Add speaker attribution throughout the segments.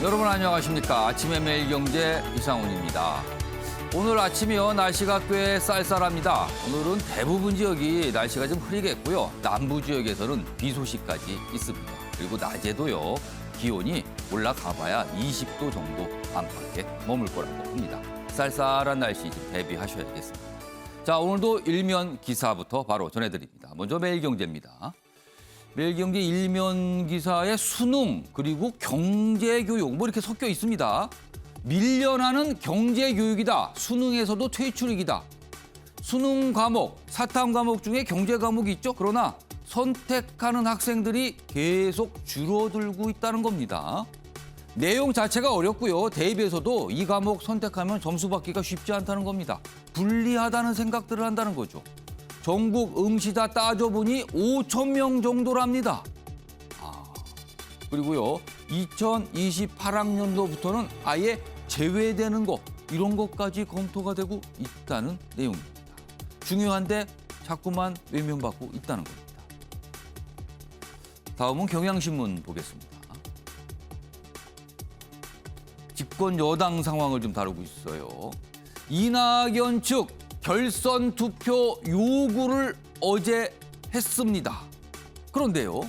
Speaker 1: 여러분 안녕하십니까. 아침의 매일경제 이상훈입니다. 오늘 아침이요 날씨가 꽤 쌀쌀합니다. 오늘은 대부분 지역이 날씨가 좀 흐리겠고요. 남부 지역에서는 비 소식까지 있습니다. 그리고 낮에도요 기온이 올라가봐야 20도 정도 안팎에 머물 거라고 봅니다. 쌀쌀한 날씨 좀 대비하셔야겠습니다. 자, 오늘도 일면 기사부터 바로 전해드립니다. 먼저 매일경제입니다. 매일경제 일면 기사에 수능 그리고 경제교육 뭐 이렇게 섞여 있습니다. 밀려나는 경제교육이다. 수능에서도 퇴출이기다. 수능 과목, 사탐 과목 중에 경제 과목이 있죠. 그러나 선택하는 학생들이 계속 줄어들고 있다는 겁니다. 내용 자체가 어렵고요. 대입에서도 이 과목 선택하면 점수 받기가 쉽지 않다는 겁니다. 불리하다는 생각들을 한다는 거죠. 전국 응시자 따져보니 5천 명 정도랍니다. 그리고요 2028학년도부터는 아예 제외되는 거 이런 것까지 검토가 되고 있다는 내용입니다. 중요한데 자꾸만 외면받고 있다는 겁니다. 다음은 경향신문 보겠습니다. 집권 여당 상황을 좀 다루고 있어요. 이낙연 측 결선 투표 요구를 어제 했습니다. 그런데요.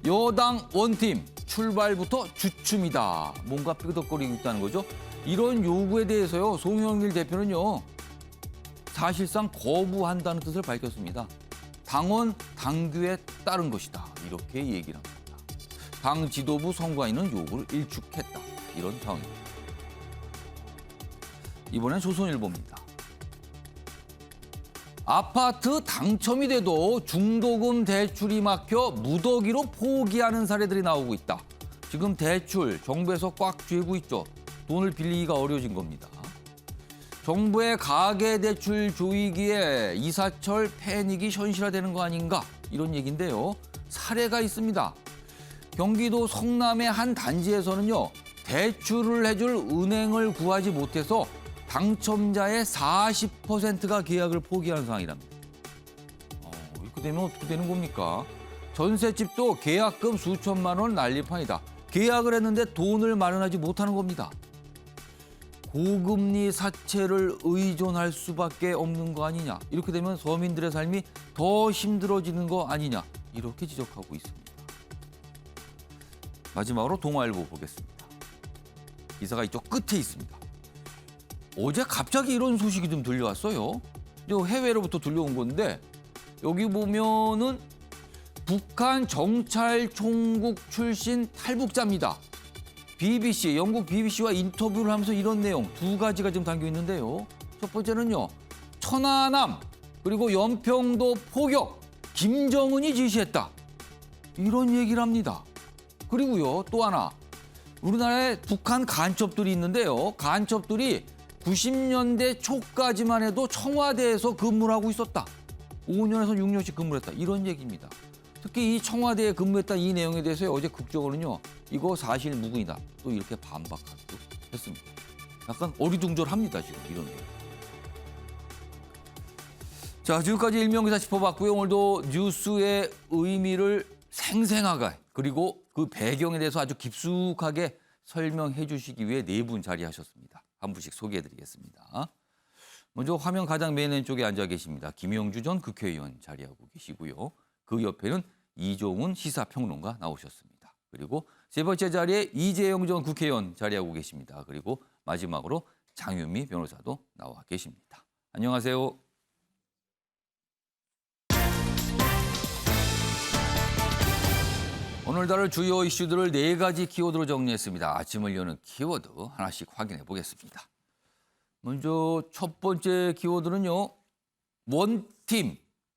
Speaker 1: 여당 원팀 출발부터 주춤이다. 뭔가 삐그덕거리고 있다는 거죠. 이런 요구에 대해서요. 송영길 대표는요. 사실상 거부한다는 뜻을 밝혔습니다. 당원 당규에 따른 것이다. 이렇게 얘기를 합니다. 당 지도부 선관위는 요구를 일축했다. 이런 상황입니다. 이번엔 조선일보입니다. 아파트 당첨이 돼도 중도금 대출이 막혀 무더기로 포기하는 사례들이 나오고 있다. 지금 대출 정부에서 꽉 쥐고 있죠. 돈을 빌리기가 어려워진 겁니다. 정부의 가계대출 조이기에 이사철 패닉이 현실화되는 거 아닌가 이런 얘기인데요. 사례가 있습니다. 경기도 성남의 한 단지에서는요. 대출을 해줄 은행을 구하지 못해서 당첨자의 40%가 계약을 포기하는 상황이랍니다. 이렇게 되면 어떻게 되는 겁니까? 전셋집도 계약금 수천만 원 난리판이다. 계약을 했는데 돈을 마련하지 못하는 겁니다. 고금리 사채를 의존할 수밖에 없는 거 아니냐. 이렇게 되면 서민들의 삶이 더 힘들어지는 거 아니냐. 이렇게 지적하고 있습니다. 마지막으로 동아일보 보겠습니다. 기사가 이쪽 끝에 있습니다. 어제 갑자기 이런 소식이 좀 들려왔어요. 해외로부터 들려온 건데 여기 보면은 북한 정찰총국 출신 탈북자입니다. BBC, 영국 BBC와 인터뷰를 하면서 이런 내용 두 가지가 지금 담겨 있는데요. 첫 번째는요. 천안함 그리고 연평도 포격 김정은이 지시했다. 이런 얘기를 합니다. 그리고요 또 하나 우리나라에 북한 간첩들이 있는데요. 간첩들이 90년대 초까지만 해도 청와대에서 근무를 하고 있었다. 5년에서 6년씩 근무를 했다. 이런 얘기입니다. 특히 이 청와대에 근무했다 이 내용에 대해서 어제 국정원은요. 이거 사실 무근이다. 또 이렇게 반박하기도 했습니다. 약간 어리둥절합니다. 지금 이런 내용. 자, 지금까지 일면기사 짚어봤고요. 오늘도 뉴스의 의미를 생생하게 그리고 그 배경에 대해서 아주 깊숙하게 설명해 주시기 위해 네 분 자리하셨습니다. 한 분씩 소개해드리겠습니다. 먼저 화면 가장 맨 왼쪽에 앉아 계십니다. 김영주 전 국회의원 자리하고 계시고요. 그 옆에는 이종훈 시사평론가 나오셨습니다. 그리고 세 번째 자리에 이재영 전 국회의원 자리하고 계십니다. 그리고 마지막으로 장윤미 변호사도 나와 계십니다. 안녕하세요. 오늘 다룰 주요 이슈들을 네 가지 키워드로 정리했습니다. 아침을 여는 키워드 하나씩 확인해 보겠습니다. 먼저 첫 번째 키워드는요. 원팀.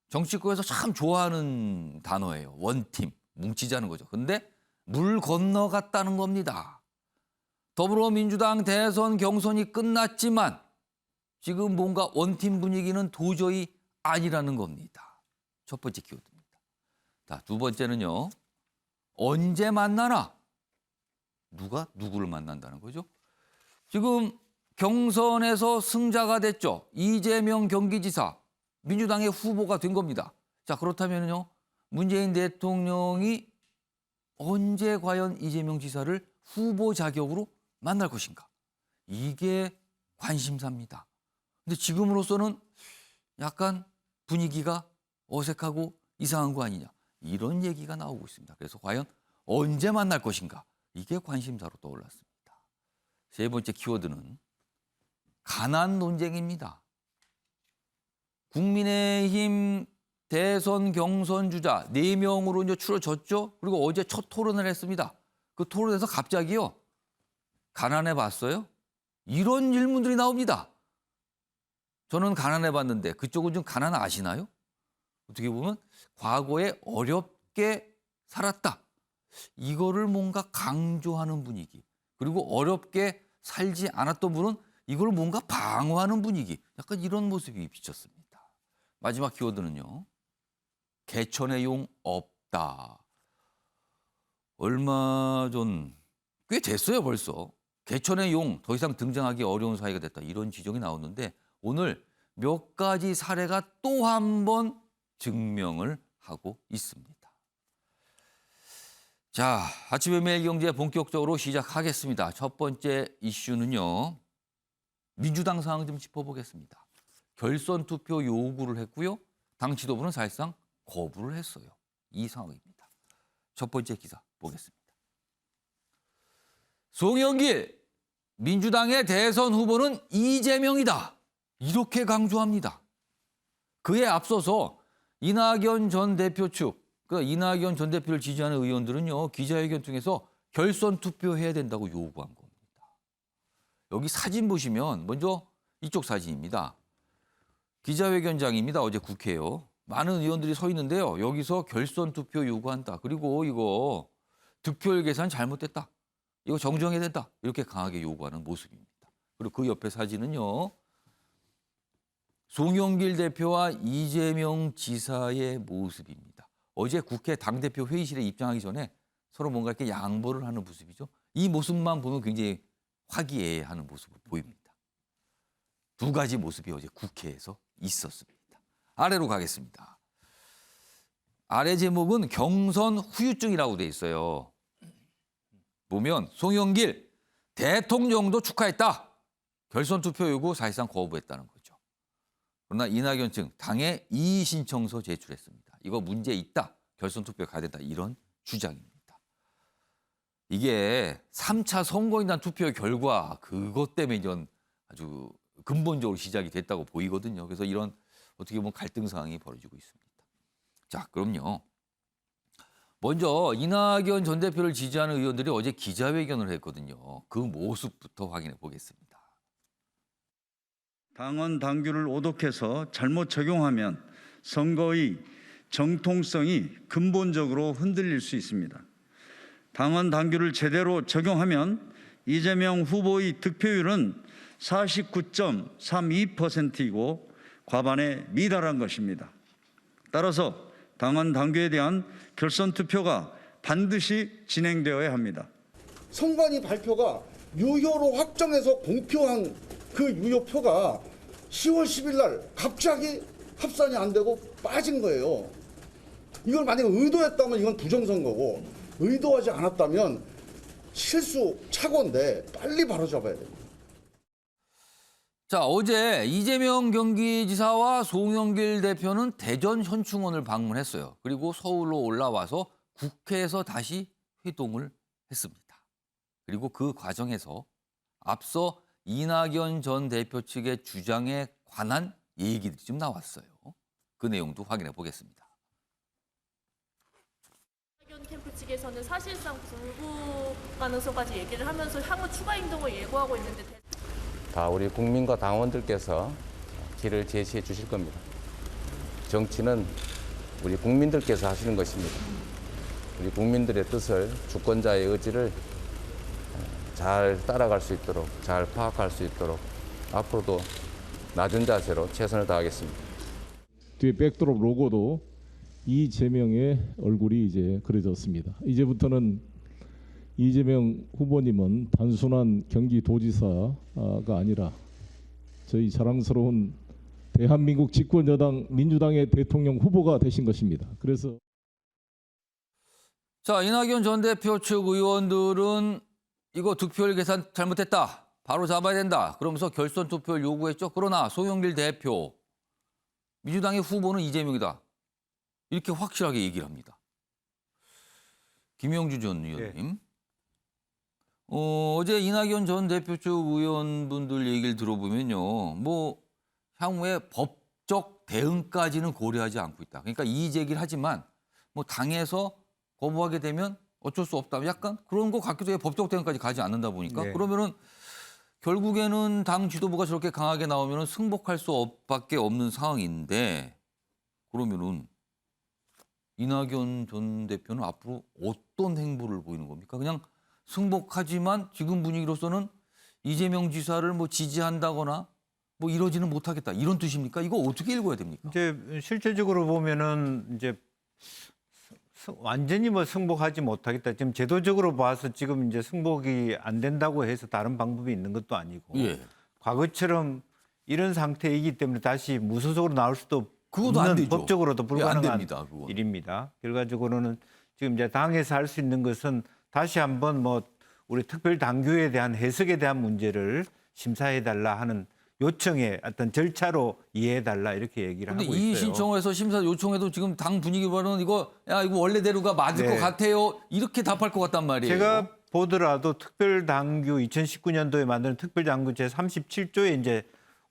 Speaker 1: 정치권에서 참 좋아하는 단어예요. 원팀. 뭉치자는 거죠. 근데 물 건너갔다는 겁니다. 더불어민주당 대선 경선이 끝났지만 지금 뭔가 원팀 분위기는 도저히 아니라는 겁니다. 첫 번째 키워드입니다. 자, 두 번째는요. 언제 만나나? 누가 누구를 만난다는 거죠? 지금 경선에서 승자가 됐죠. 이재명 경기지사, 민주당의 후보가 된 겁니다. 자, 그렇다면요. 문재인 대통령이 언제 과연 이재명 지사를 후보 자격으로 만날 것인가? 이게 관심사입니다. 근데 지금으로서는 약간 분위기가 어색하고 이상한 거 아니냐. 이런 얘기가 나오고 있습니다. 그래서 과연 언제 만날 것인가? 이게 관심사로 떠올랐습니다. 세 번째 키워드는 가난 논쟁입니다. 국민의힘 대선 경선 주자 4명으로 이제 추려졌죠. 그리고 어제 첫 토론을 했습니다. 그 토론에서 갑자기요. 가난해 봤어요? 이런 질문들이 나옵니다. 저는 가난해 봤는데 그쪽은 좀 가난 아시나요? 어떻게 보면 과거에 어렵게 살았다. 이거를 뭔가 강조하는 분위기. 그리고 어렵게 살지 않았던 분은 이걸 뭔가 방어하는 분위기. 약간 이런 모습이 비쳤습니다. 마지막 키워드는요. 개천의 용 없다. 얼마 전 꽤 됐어요 벌써. 개천의 용 더 이상 등장하기 어려운 사회가 됐다. 이런 지적이 나오는데 오늘 몇 가지 사례가 또 한 번 증명을 하고 있습니다. 자, 아침의 매일경제 본격적으로 시작하겠습니다. 첫 번째 이슈는요. 민주당 상황 좀 짚어보겠습니다. 결선 투표 요구를 했고요. 당 지도부는 사실상 거부를 했어요. 이 상황입니다. 첫 번째 기사 보겠습니다. 송영길, 민주당의 대선 후보는 이재명이다. 이렇게 강조합니다. 그에 앞서서 이낙연 전 대표 측, 이낙연 전 대표를 지지하는 의원들은요. 기자회견 통해서 결선 투표해야 된다고 요구한 겁니다. 여기 사진 보시면 먼저 이쪽 사진입니다. 기자회견장입니다. 어제 국회요. 많은 의원들이 서 있는데요. 여기서 결선 투표 요구한다. 그리고 이거 득표율 계산 잘못됐다. 이거 정정해야 된다. 이렇게 강하게 요구하는 모습입니다. 그리고 그 옆에 사진은요. 송영길 대표와 이재명 지사의 모습입니다. 어제 국회 당대표 회의실에 입장하기 전에 서로 뭔가 이렇게 양보를 하는 모습이죠. 이 모습만 보면 굉장히 화기애애하는 모습을 보입니다. 두 가지 모습이 어제 국회에서 있었습니다. 아래로 가겠습니다. 아래 제목은 경선 후유증이라고 돼 있어요. 보면 송영길 대통령도 축하했다. 결선 투표 요구 사실상 거부했다는 거죠. 그러나 이낙연 측 당에 이의 신청서 제출했습니다. 이거 문제 있다. 결선 투표 가야 된다. 이런 주장입니다. 이게 3차 선거인단 투표 결과 그것 때문에 전 아주 근본적으로 시작이 됐다고 보이거든요. 그래서 이런 어떻게 보면 갈등 상황이 벌어지고 있습니다. 자, 그럼요. 먼저 이낙연 전 대표를 지지하는 의원들이 어제 기자회견을 했거든요. 그 모습부터 확인해 보겠습니다.
Speaker 2: 당원 당규를 오독해서 잘못 적용하면 선거의 정통성이 근본적으로 흔들릴 수 있습니다. 당원 당규를 제대로 적용하면 이재명 후보의 득표율은 49.32%이고 과반에 미달한 것입니다. 따라서 당원 당규에 대한 결선 투표가 반드시 진행되어야 합니다.
Speaker 3: 선관위 발표가 유효로 확정해서 공표한 그 유효표가 10월 10일 날 갑자기 합산이 안 되고 빠진 거예요. 이걸 만약에 의도했다면 이건 부정선거고 의도하지 않았다면 실수 착오인데 빨리 바로잡아야 됩니다.
Speaker 1: 자, 어제 이재명 경기지사와 송영길 대표는 대전 현충원을 방문했어요. 그리고 서울로 올라와서 국회에서 다시 회동을 했습니다. 그리고 그 과정에서 앞서 이낙연 전 대표 측의 주장에 관한 얘기들이 좀 나왔어요. 그 내용도 확인해 보겠습니다.
Speaker 4: 이낙연 캠프 측에서는 사실상 불구 가능성까지 얘기를 하면서 향후 추가 행동을 예고하고 있는데
Speaker 5: 다 우리 국민과 당원들께서 길을 제시해 주실 겁니다. 정치는 우리 국민들께서 하시는 것입니다. 우리 국민들의 뜻을, 주권자의 의지를 잘 따라갈 수 있도록, 잘 파악할 수 있도록 앞으로도 낮은 자세로 최선을 다하겠습니다.
Speaker 6: 뒤에 백드롭 로고도 이재명의 얼굴이 이제 그려졌습니다. 이제부터는 이재명 후보님은 단순한 경기도지사가 아니라 저희 자랑스러운 대한민국 집권여당 민주당의 대통령 후보가 되신 것입니다. 그래서
Speaker 1: 자, 이낙연 전 대표 측 의원들은 이거 득표율 계산 잘못했다. 바로 잡아야 된다. 그러면서 결선 투표를 요구했죠. 그러나 송영길 대표, 민주당의 후보는 이재명이다. 이렇게 확실하게 얘기를 합니다. 김영주 전 의원님. 어제 이낙연 전 대표 쪽 의원분들 얘기를 들어보면요. 뭐 향후에 법적 대응까지는 고려하지 않고 있다. 그러니까 이의 제기를 하지만 뭐 당에서 거부하게 되면 어쩔 수 없다. 약간 그런 거 같기도 해요. 법적 대응까지 가지 않는다 보니까.
Speaker 7: 네.
Speaker 1: 그러면은 결국에는 당 지도부가 저렇게 강하게 나오면은 승복할 수밖에 없는 상황인데 그러면은 이낙연 전 대표는 앞으로 어떤 행보를 보이는 겁니까? 그냥 승복하지만 지금 분위기로서는 이재명 지사를 뭐 지지한다거나 뭐 이러지는 못하겠다. 이런 뜻입니까? 이거 어떻게 읽어야 됩니까?
Speaker 7: 이제 실질적으로 보면은 이제 완전히 뭐 승복하지 못하겠다. 지금 제도적으로 봐서 지금 이제 승복이 안 된다고 해서 다른 방법이 있는 것도 아니고
Speaker 1: 예.
Speaker 7: 과거처럼 이런 상태이기 때문에 다시 무소속으로 나올 수도
Speaker 1: 그것도 안
Speaker 7: 없는
Speaker 1: 되죠.
Speaker 7: 법적으로도
Speaker 1: 안
Speaker 7: 불가능한
Speaker 1: 됩니다. 그건.
Speaker 7: 일입니다. 결과적으로는 지금 이제 당에서 할 수 있는 것은 다시 한번 뭐 우리 특별 당규에 대한 해석에 대한 문제를 심사해 달라 하는 요청의 어떤 절차로 이해해 달라 이렇게 얘기를
Speaker 1: 근데
Speaker 7: 하고
Speaker 1: 이
Speaker 7: 있어요.
Speaker 1: 신청에서 심사 요청해도 지금 당 분위기 봐는 이거 원래대로가 맞을
Speaker 7: 네.
Speaker 1: 것 같아요. 이렇게 답할 것 같단 말이에요.
Speaker 7: 제가 보더라도 특별당규 2019년도에 만든 특별당규 제37조에 이제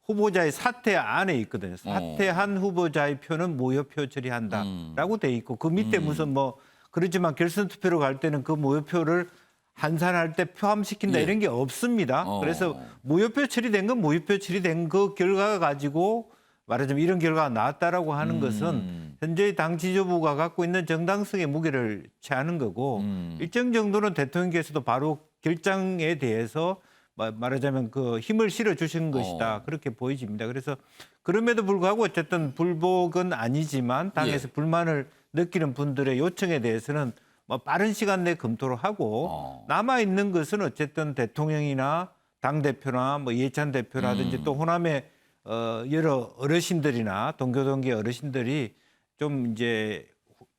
Speaker 7: 후보자의 사퇴 안에 있거든요. 사퇴한 후보자의 표는 모여표 처리한다라고 돼 있고 그 밑에 무슨 뭐 그렇지만 결선 투표로 갈 때는 그 모여표를 한산할 때 포함시킨다
Speaker 1: 예.
Speaker 7: 이런 게 없습니다. 그래서 모여표 처리된 건 모여표 처리된 그 결과가 가지고 말하자면 이런 결과가 나왔다라고 하는 것은 현재 당 지도부가 갖고 있는 정당성의 무게를 취하는 거고 일정 정도는 대통령께서도 바로 결정에 대해서 말하자면 그 힘을 실어 주신 것이다. 그렇게 보여집니다. 그래서 그럼에도 불구하고 어쨌든 불복은 아니지만 당에서 불만을 느끼는 분들의 요청에 대해서는 뭐 빠른 시간 내에 검토를 하고 남아 있는 것은 어쨌든 대통령이나 당 대표나 뭐 이해찬 대표라든지 또 호남의 여러 어르신들이나 동교동계 어르신들이 좀 이제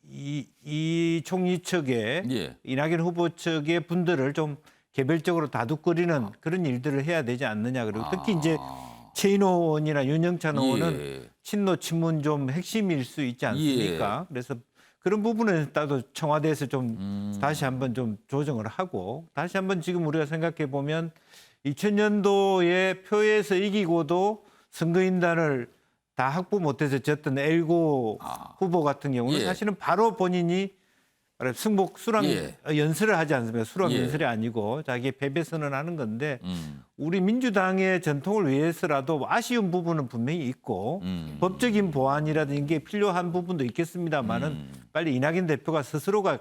Speaker 7: 이 총리 측에
Speaker 1: 예.
Speaker 7: 이낙연 후보 측의 분들을 좀 개별적으로 다독거리는 그런 일들을 해야 되지 않느냐. 그리고 특히 이제 최인호 의원이나 윤영찬 의원은
Speaker 1: 예.
Speaker 7: 친노 친문 좀 핵심일 수 있지 않습니까? 그래서 그런 부분에 따로 청와대에서 좀 다시 한번 좀 조정을 하고 다시 한번 지금 우리가 생각해 보면 2000년도에 표에서 이기고도 선거인단을 다 확보 못해서 졌던 엘고 후보 같은 경우는
Speaker 1: 예.
Speaker 7: 사실은 바로 본인이 승복 수락
Speaker 1: 예.
Speaker 7: 연설을 하지 않습니까? 수락
Speaker 1: 예.
Speaker 7: 연설이 아니고 자기의 패배 선언하는 건데 우리 민주당의 전통을 위해서라도 아쉬운 부분은 분명히 있고 법적인 보완이라든지 이게 필요한 부분도 있겠습니다만은 빨리 이낙연 대표가 스스로가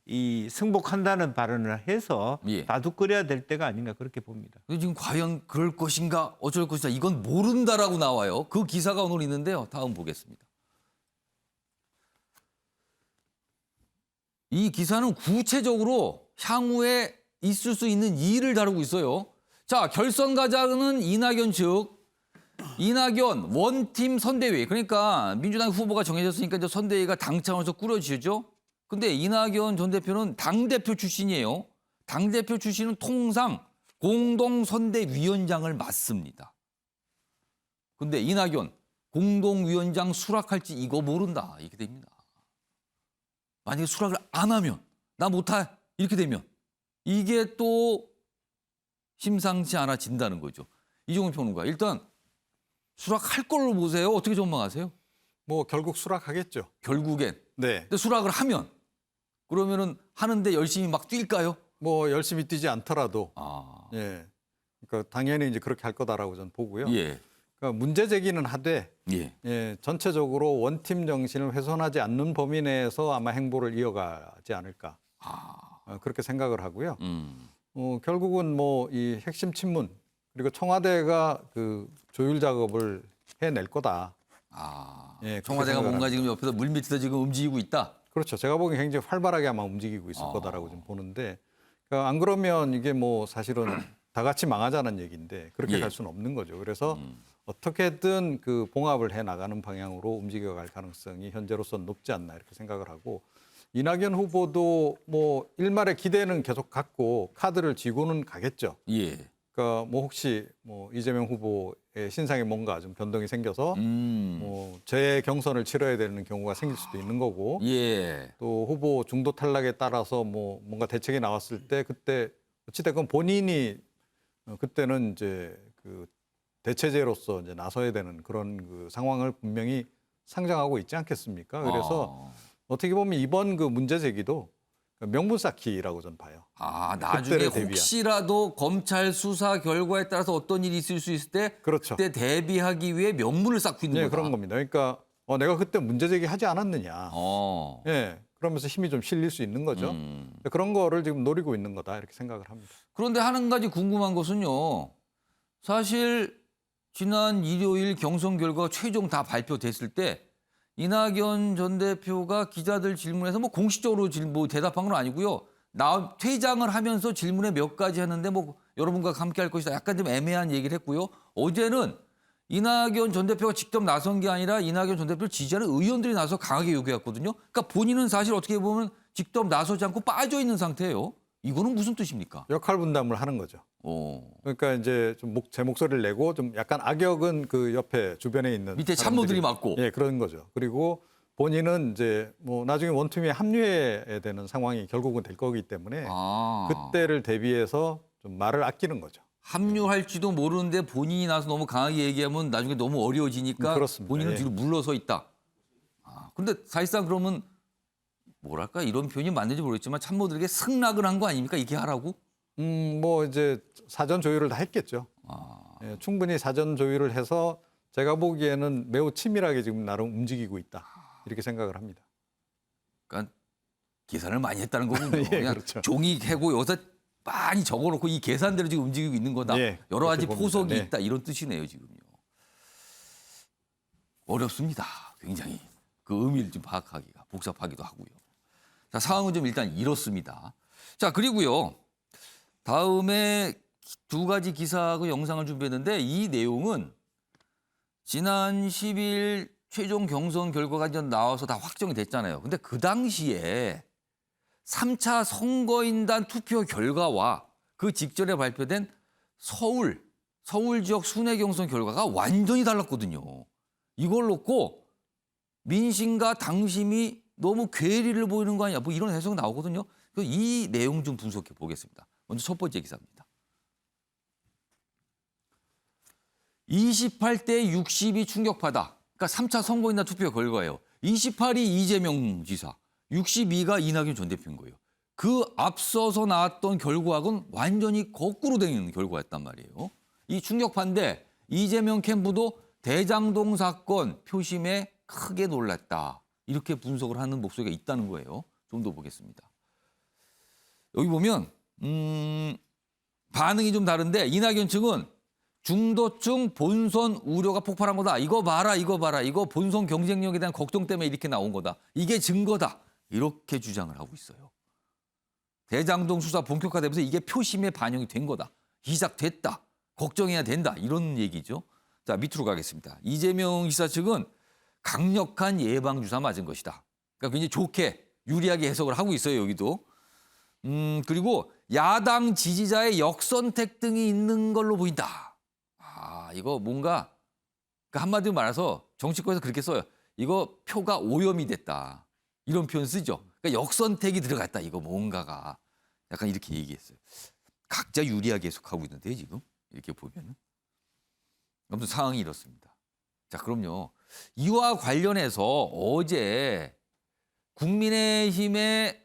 Speaker 7: 이 승복한다는 발언을 해서
Speaker 1: 예.
Speaker 7: 다독거려야 될 때가 아닌가 그렇게 봅니다.
Speaker 1: 근데 지금 과연 그럴 것인가 어쩔 것인가 이건 모른다라고 나와요. 그 기사가 오늘 있는데요. 다음 보겠습니다. 이 기사는 구체적으로 향후에 있을 수 있는 일을 다루고 있어요. 자, 결선 가자는 이낙연 측. 이낙연 원팀 선대위. 그러니까 민주당 후보가 정해졌으니까 이제 선대위가 당 차원에서 꾸려지죠. 근데 이낙연 전 대표는 당대표 출신이에요. 당대표 출신은 통상 공동선대위원장을 맡습니다. 근데 이낙연 공동위원장 수락할지 이거 모른다. 이렇게 됩니다. 만약에 수락을 안 하면 나 못해 이렇게 되면 이게 또 심상치 않아진다는 거죠. 이종훈 평론가 일단 수락할 걸로 보세요. 어떻게 전망하세요?
Speaker 8: 뭐 결국 수락하겠죠.
Speaker 1: 결국엔.
Speaker 8: 네.
Speaker 1: 근데 수락을 하면 그러면은 하는데 열심히 막 뛸까요?
Speaker 8: 뭐 열심히 뛰지 않더라도
Speaker 1: 예.
Speaker 8: 그러니까 당연히 이제 그렇게 할 거다라고 저는 보고요.
Speaker 1: 예.
Speaker 8: 그러니까 문제 제기는 하되
Speaker 1: 예.
Speaker 8: 전체적으로 원팀 정신을 훼손하지 않는 범위 내에서 아마 행보를 이어가지 않을까. 그렇게 생각을 하고요. 결국은 뭐 이 핵심 친문 그리고 청와대가 그 조율 작업을 해낼 거다. 그렇게
Speaker 1: 청와대가
Speaker 8: 생각을
Speaker 1: 뭔가
Speaker 8: 합니다.
Speaker 1: 지금 옆에서 물밑에서 지금 움직이고 있다.
Speaker 8: 그렇죠. 제가 보기엔 굉장히 활발하게 아마 움직이고 있을 거다라고 좀 보는데 그러니까 안 그러면 이게 뭐 사실은 다 같이 망하자는 얘기인데 그렇게
Speaker 1: 예.
Speaker 8: 갈 수는 없는 거죠. 그래서 어떻게든 그 봉합을 해 나가는 방향으로 움직여갈 가능성이 현재로서는 높지 않나 이렇게 생각을 하고 이낙연 후보도 뭐 일말의 기대는 계속 갖고 카드를 쥐고는 가겠죠.
Speaker 1: 예.
Speaker 8: 그러니까 뭐 혹시 뭐 이재명 후보의 신상에 뭔가 좀 변동이 생겨서 뭐 재경선을 치러야 되는 경우가 생길 수도 있는 거고
Speaker 1: 예.
Speaker 8: 또 후보 중도 탈락에 따라서 뭐 뭔가 대책이 나왔을 때 그때 어찌됐건 본인이 그때는 이제 그 대체제로서 이제 나서야 되는 그런 그 상황을 분명히 상정하고 있지 않겠습니까? 그래서 어떻게 보면 이번 그 문제 제기도 명분 쌓기라고 저는 봐요.
Speaker 1: 나중에
Speaker 8: 그때를 대비한.
Speaker 1: 혹시라도 검찰 수사 결과에 따라서 어떤 일이 있을 수 있을 때
Speaker 8: 그렇죠.
Speaker 1: 그때 대비하기 위해 명분을 쌓고 있는
Speaker 8: 네,
Speaker 1: 거다.
Speaker 8: 그런 겁니다. 그러니까 내가 그때 문제 제기하지 않았느냐. 예, 그러면서 힘이 좀 실릴 수 있는 거죠. 그런 거를 지금 노리고 있는 거다 이렇게 생각을 합니다.
Speaker 1: 그런데 한 가지 궁금한 것은요. 사실 지난 일요일 경선 결과가 최종 다 발표됐을 때 이낙연 전 대표가 기자들 질문에서 뭐 공식적으로 대답한 건 아니고요. 퇴장을 하면서 질문에 몇 가지 했는데 뭐 여러분과 함께 할 것이다. 약간 좀 애매한 얘기를 했고요. 어제는 이낙연 전 대표가 직접 나선 게 아니라 이낙연 전 대표를 지지하는 의원들이 나서 강하게 요구했거든요. 그러니까 본인은 사실 어떻게 보면 직접 나서지 않고 빠져 있는 상태예요. 이거는 무슨 뜻입니까?
Speaker 8: 역할 분담을 하는 거죠. 그러니까 이제 좀 제 목소리를 내고 좀 약간 악역은 그 옆에 주변에 있는
Speaker 1: 밑에 참모들이 맡고.
Speaker 8: 예, 그런 거죠. 그리고 본인은 이제 뭐 나중에 원팀에 합류해야 되는 상황이 결국은 될 거기 때문에 그때를 대비해서 좀 말을 아끼는 거죠.
Speaker 1: 합류할지도 모르는데 본인이 나서 너무 강하게 얘기하면 나중에 너무 어려워지니까
Speaker 8: 그렇습니다.
Speaker 1: 본인은
Speaker 8: 예.
Speaker 1: 뒤로 물러서 있다. 그런데 사실상 그러면 뭐랄까 이런 표현이 맞는지 모르겠지만 참모들에게 승낙을 한 거 아닙니까? 이렇게 하라고?
Speaker 8: 뭐 이제 사전 조율을 다 했겠죠. 예, 충분히 사전 조율을 해서 제가 보기에는 매우 치밀하게 지금 나름 움직이고 있다. 이렇게 생각을 합니다.
Speaker 1: 그러니까 계산을 많이 했다는 거군요.
Speaker 8: 예,
Speaker 1: 그냥
Speaker 8: 그렇죠.
Speaker 1: 종이 캐고 여기서 많이 적어놓고 이 계산대로 지금 움직이고 있는 거다.
Speaker 8: 예,
Speaker 1: 여러 가지
Speaker 8: 그렇게
Speaker 1: 포석이
Speaker 8: 봅니다. 네.
Speaker 1: 있다. 이런 뜻이네요, 지금요. 어렵습니다. 굉장히. 그 의미를 좀 파악하기가 복잡하기도 하고요. 자, 상황은 좀 일단 이렇습니다. 자, 그리고요. 다음에 두 가지 기사하고 영상을 준비했는데 이 내용은 지난 10일 최종 경선 결과가 이제 나와서 다 확정이 됐잖아요. 근데 그 당시에 3차 선거인단 투표 결과와 그 직전에 발표된 서울 지역 순회 경선 결과가 완전히 달랐거든요. 이걸 놓고 민심과 당심이 너무 괴리를 보이는 거 아니야? 뭐 이런 해석이 나오거든요. 이 내용 좀 분석해 보겠습니다. 먼저 첫 번째 기사입니다. 28대 60이 충격파다. 그러니까 3차 선거인단 투표 결과예요. 28이 이재명 지사, 62가 이낙연 전 대표인 거예요. 그 앞서서 나왔던 결과하고는 완전히 거꾸로 되는 결과였단 말이에요. 이 충격파인데 이재명 캠프도 대장동 사건 표심에 크게 놀랐다. 이렇게 분석을 하는 목소리가 있다는 거예요. 좀 더 보겠습니다. 여기 보면 반응이 좀 다른데 이낙연 측은 중도층 본선 우려가 폭발한 거다. 이거 봐라. 이거 본선 경쟁력에 대한 걱정 때문에 이렇게 나온 거다. 이게 증거다. 이렇게 주장을 하고 있어요. 대장동 수사 본격화되면서 이게 표심에 반영이 된 거다. 시작됐다. 걱정해야 된다. 이런 얘기죠. 자, 밑으로 가겠습니다. 이재명 지사 측은 강력한 예방주사 맞은 것이다. 그러니까 굉장히 좋게 유리하게 해석을 하고 있어요. 여기도. 그리고 야당 지지자의 역선택 등이 있는 걸로 보인다. 이거 뭔가 그러니까 한마디로 말해서 정치권에서 그렇게 써요. 이거 표가 오염이 됐다. 이런 표현 쓰죠. 그러니까 역선택이 들어갔다. 이거 뭔가가 약간 이렇게 얘기했어요. 각자 유리하게 해석하고 있는데 지금 이렇게 보면은. 아무튼 상황이 이렇습니다. 자, 그럼요. 이와 관련해서 어제 국민의힘의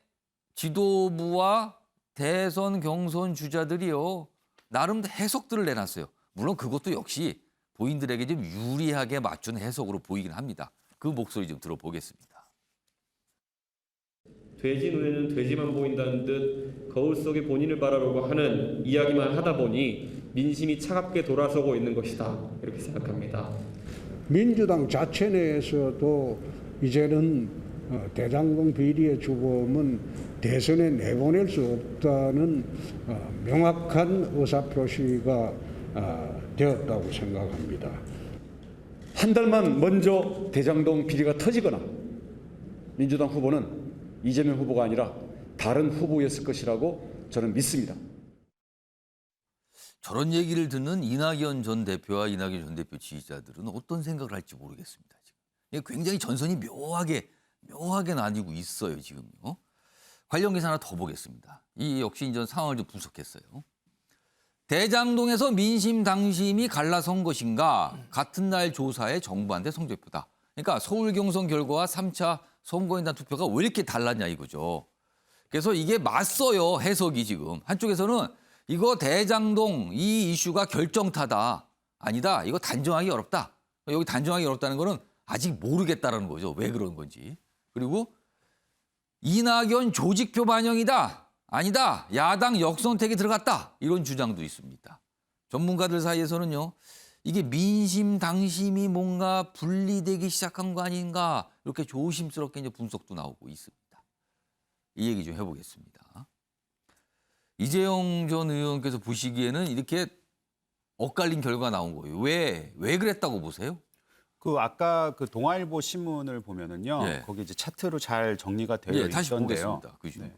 Speaker 1: 지도부와 대선 경선 주자들이요. 나름 해석들을 내놨어요. 물론 그것도 역시 본인들에게 좀 유리하게 맞춘 해석으로 보이긴 합니다. 그 목소리 좀 들어보겠습니다.
Speaker 9: 돼지 눈에는 돼지만 보인다는 듯 거울 속에 본인을 바라보고 하는 이야기만 하다 보니 민심이 차갑게 돌아서고 있는 것이다. 이렇게 생각합니다.
Speaker 10: 민주당 자체 내에서도 이제는 대장동 비리의 주범은 대선에 내보낼 수 없다는 명확한 의사표시가 되었다고 생각합니다.
Speaker 11: 한 달만 먼저 대장동 비리가 터지거나 민주당 후보는 이재명 후보가 아니라 다른 후보였을 것이라고 저는 믿습니다.
Speaker 1: 저런 얘기를 듣는 이낙연 전 대표와 이낙연 전 대표 지지자들은 어떤 생각을 할지 모르겠습니다. 지금. 이게 굉장히 전선이 묘하게 나뉘고 있어요, 지금요. 관련 기사 하나 더 보겠습니다. 이 역시 이제 상황을 좀 분석했어요. 대장동에서 민심 당심이 갈라선 것인가? 같은 날 조사에 정부한테 성적표다. 그러니까 서울 경선 결과와 3차 선거인단 투표가 왜 이렇게 달랐냐 이거죠. 그래서 이게 맞서요, 해석이 지금. 한쪽에서는 이거 대장동 이 이슈가 결정타다. 아니다. 이거 단정하기 어렵다. 여기 단정하기 어렵다는 거는 아직 모르겠다라는 거죠. 왜 그런 건지. 그리고 이낙연 조직표 반영이다. 아니다. 야당 역선택이 들어갔다. 이런 주장도 있습니다. 전문가들 사이에서는요. 이게 민심 당심이 뭔가 분리되기 시작한 거 아닌가. 이렇게 조심스럽게 이제 분석도 나오고 있습니다. 이 얘기 좀 해보겠습니다. 이재용 전 의원께서 보시기에는 이렇게 엇갈린 결과가 나온 거예요. 왜 그랬다고 보세요?
Speaker 12: 그 아까 그 동아일보 신문을 보면은요.
Speaker 1: 예.
Speaker 12: 거기 이제 차트로 잘 정리가 되어
Speaker 1: 다시
Speaker 12: 있던데요.
Speaker 1: 보겠습니다. 그 신문.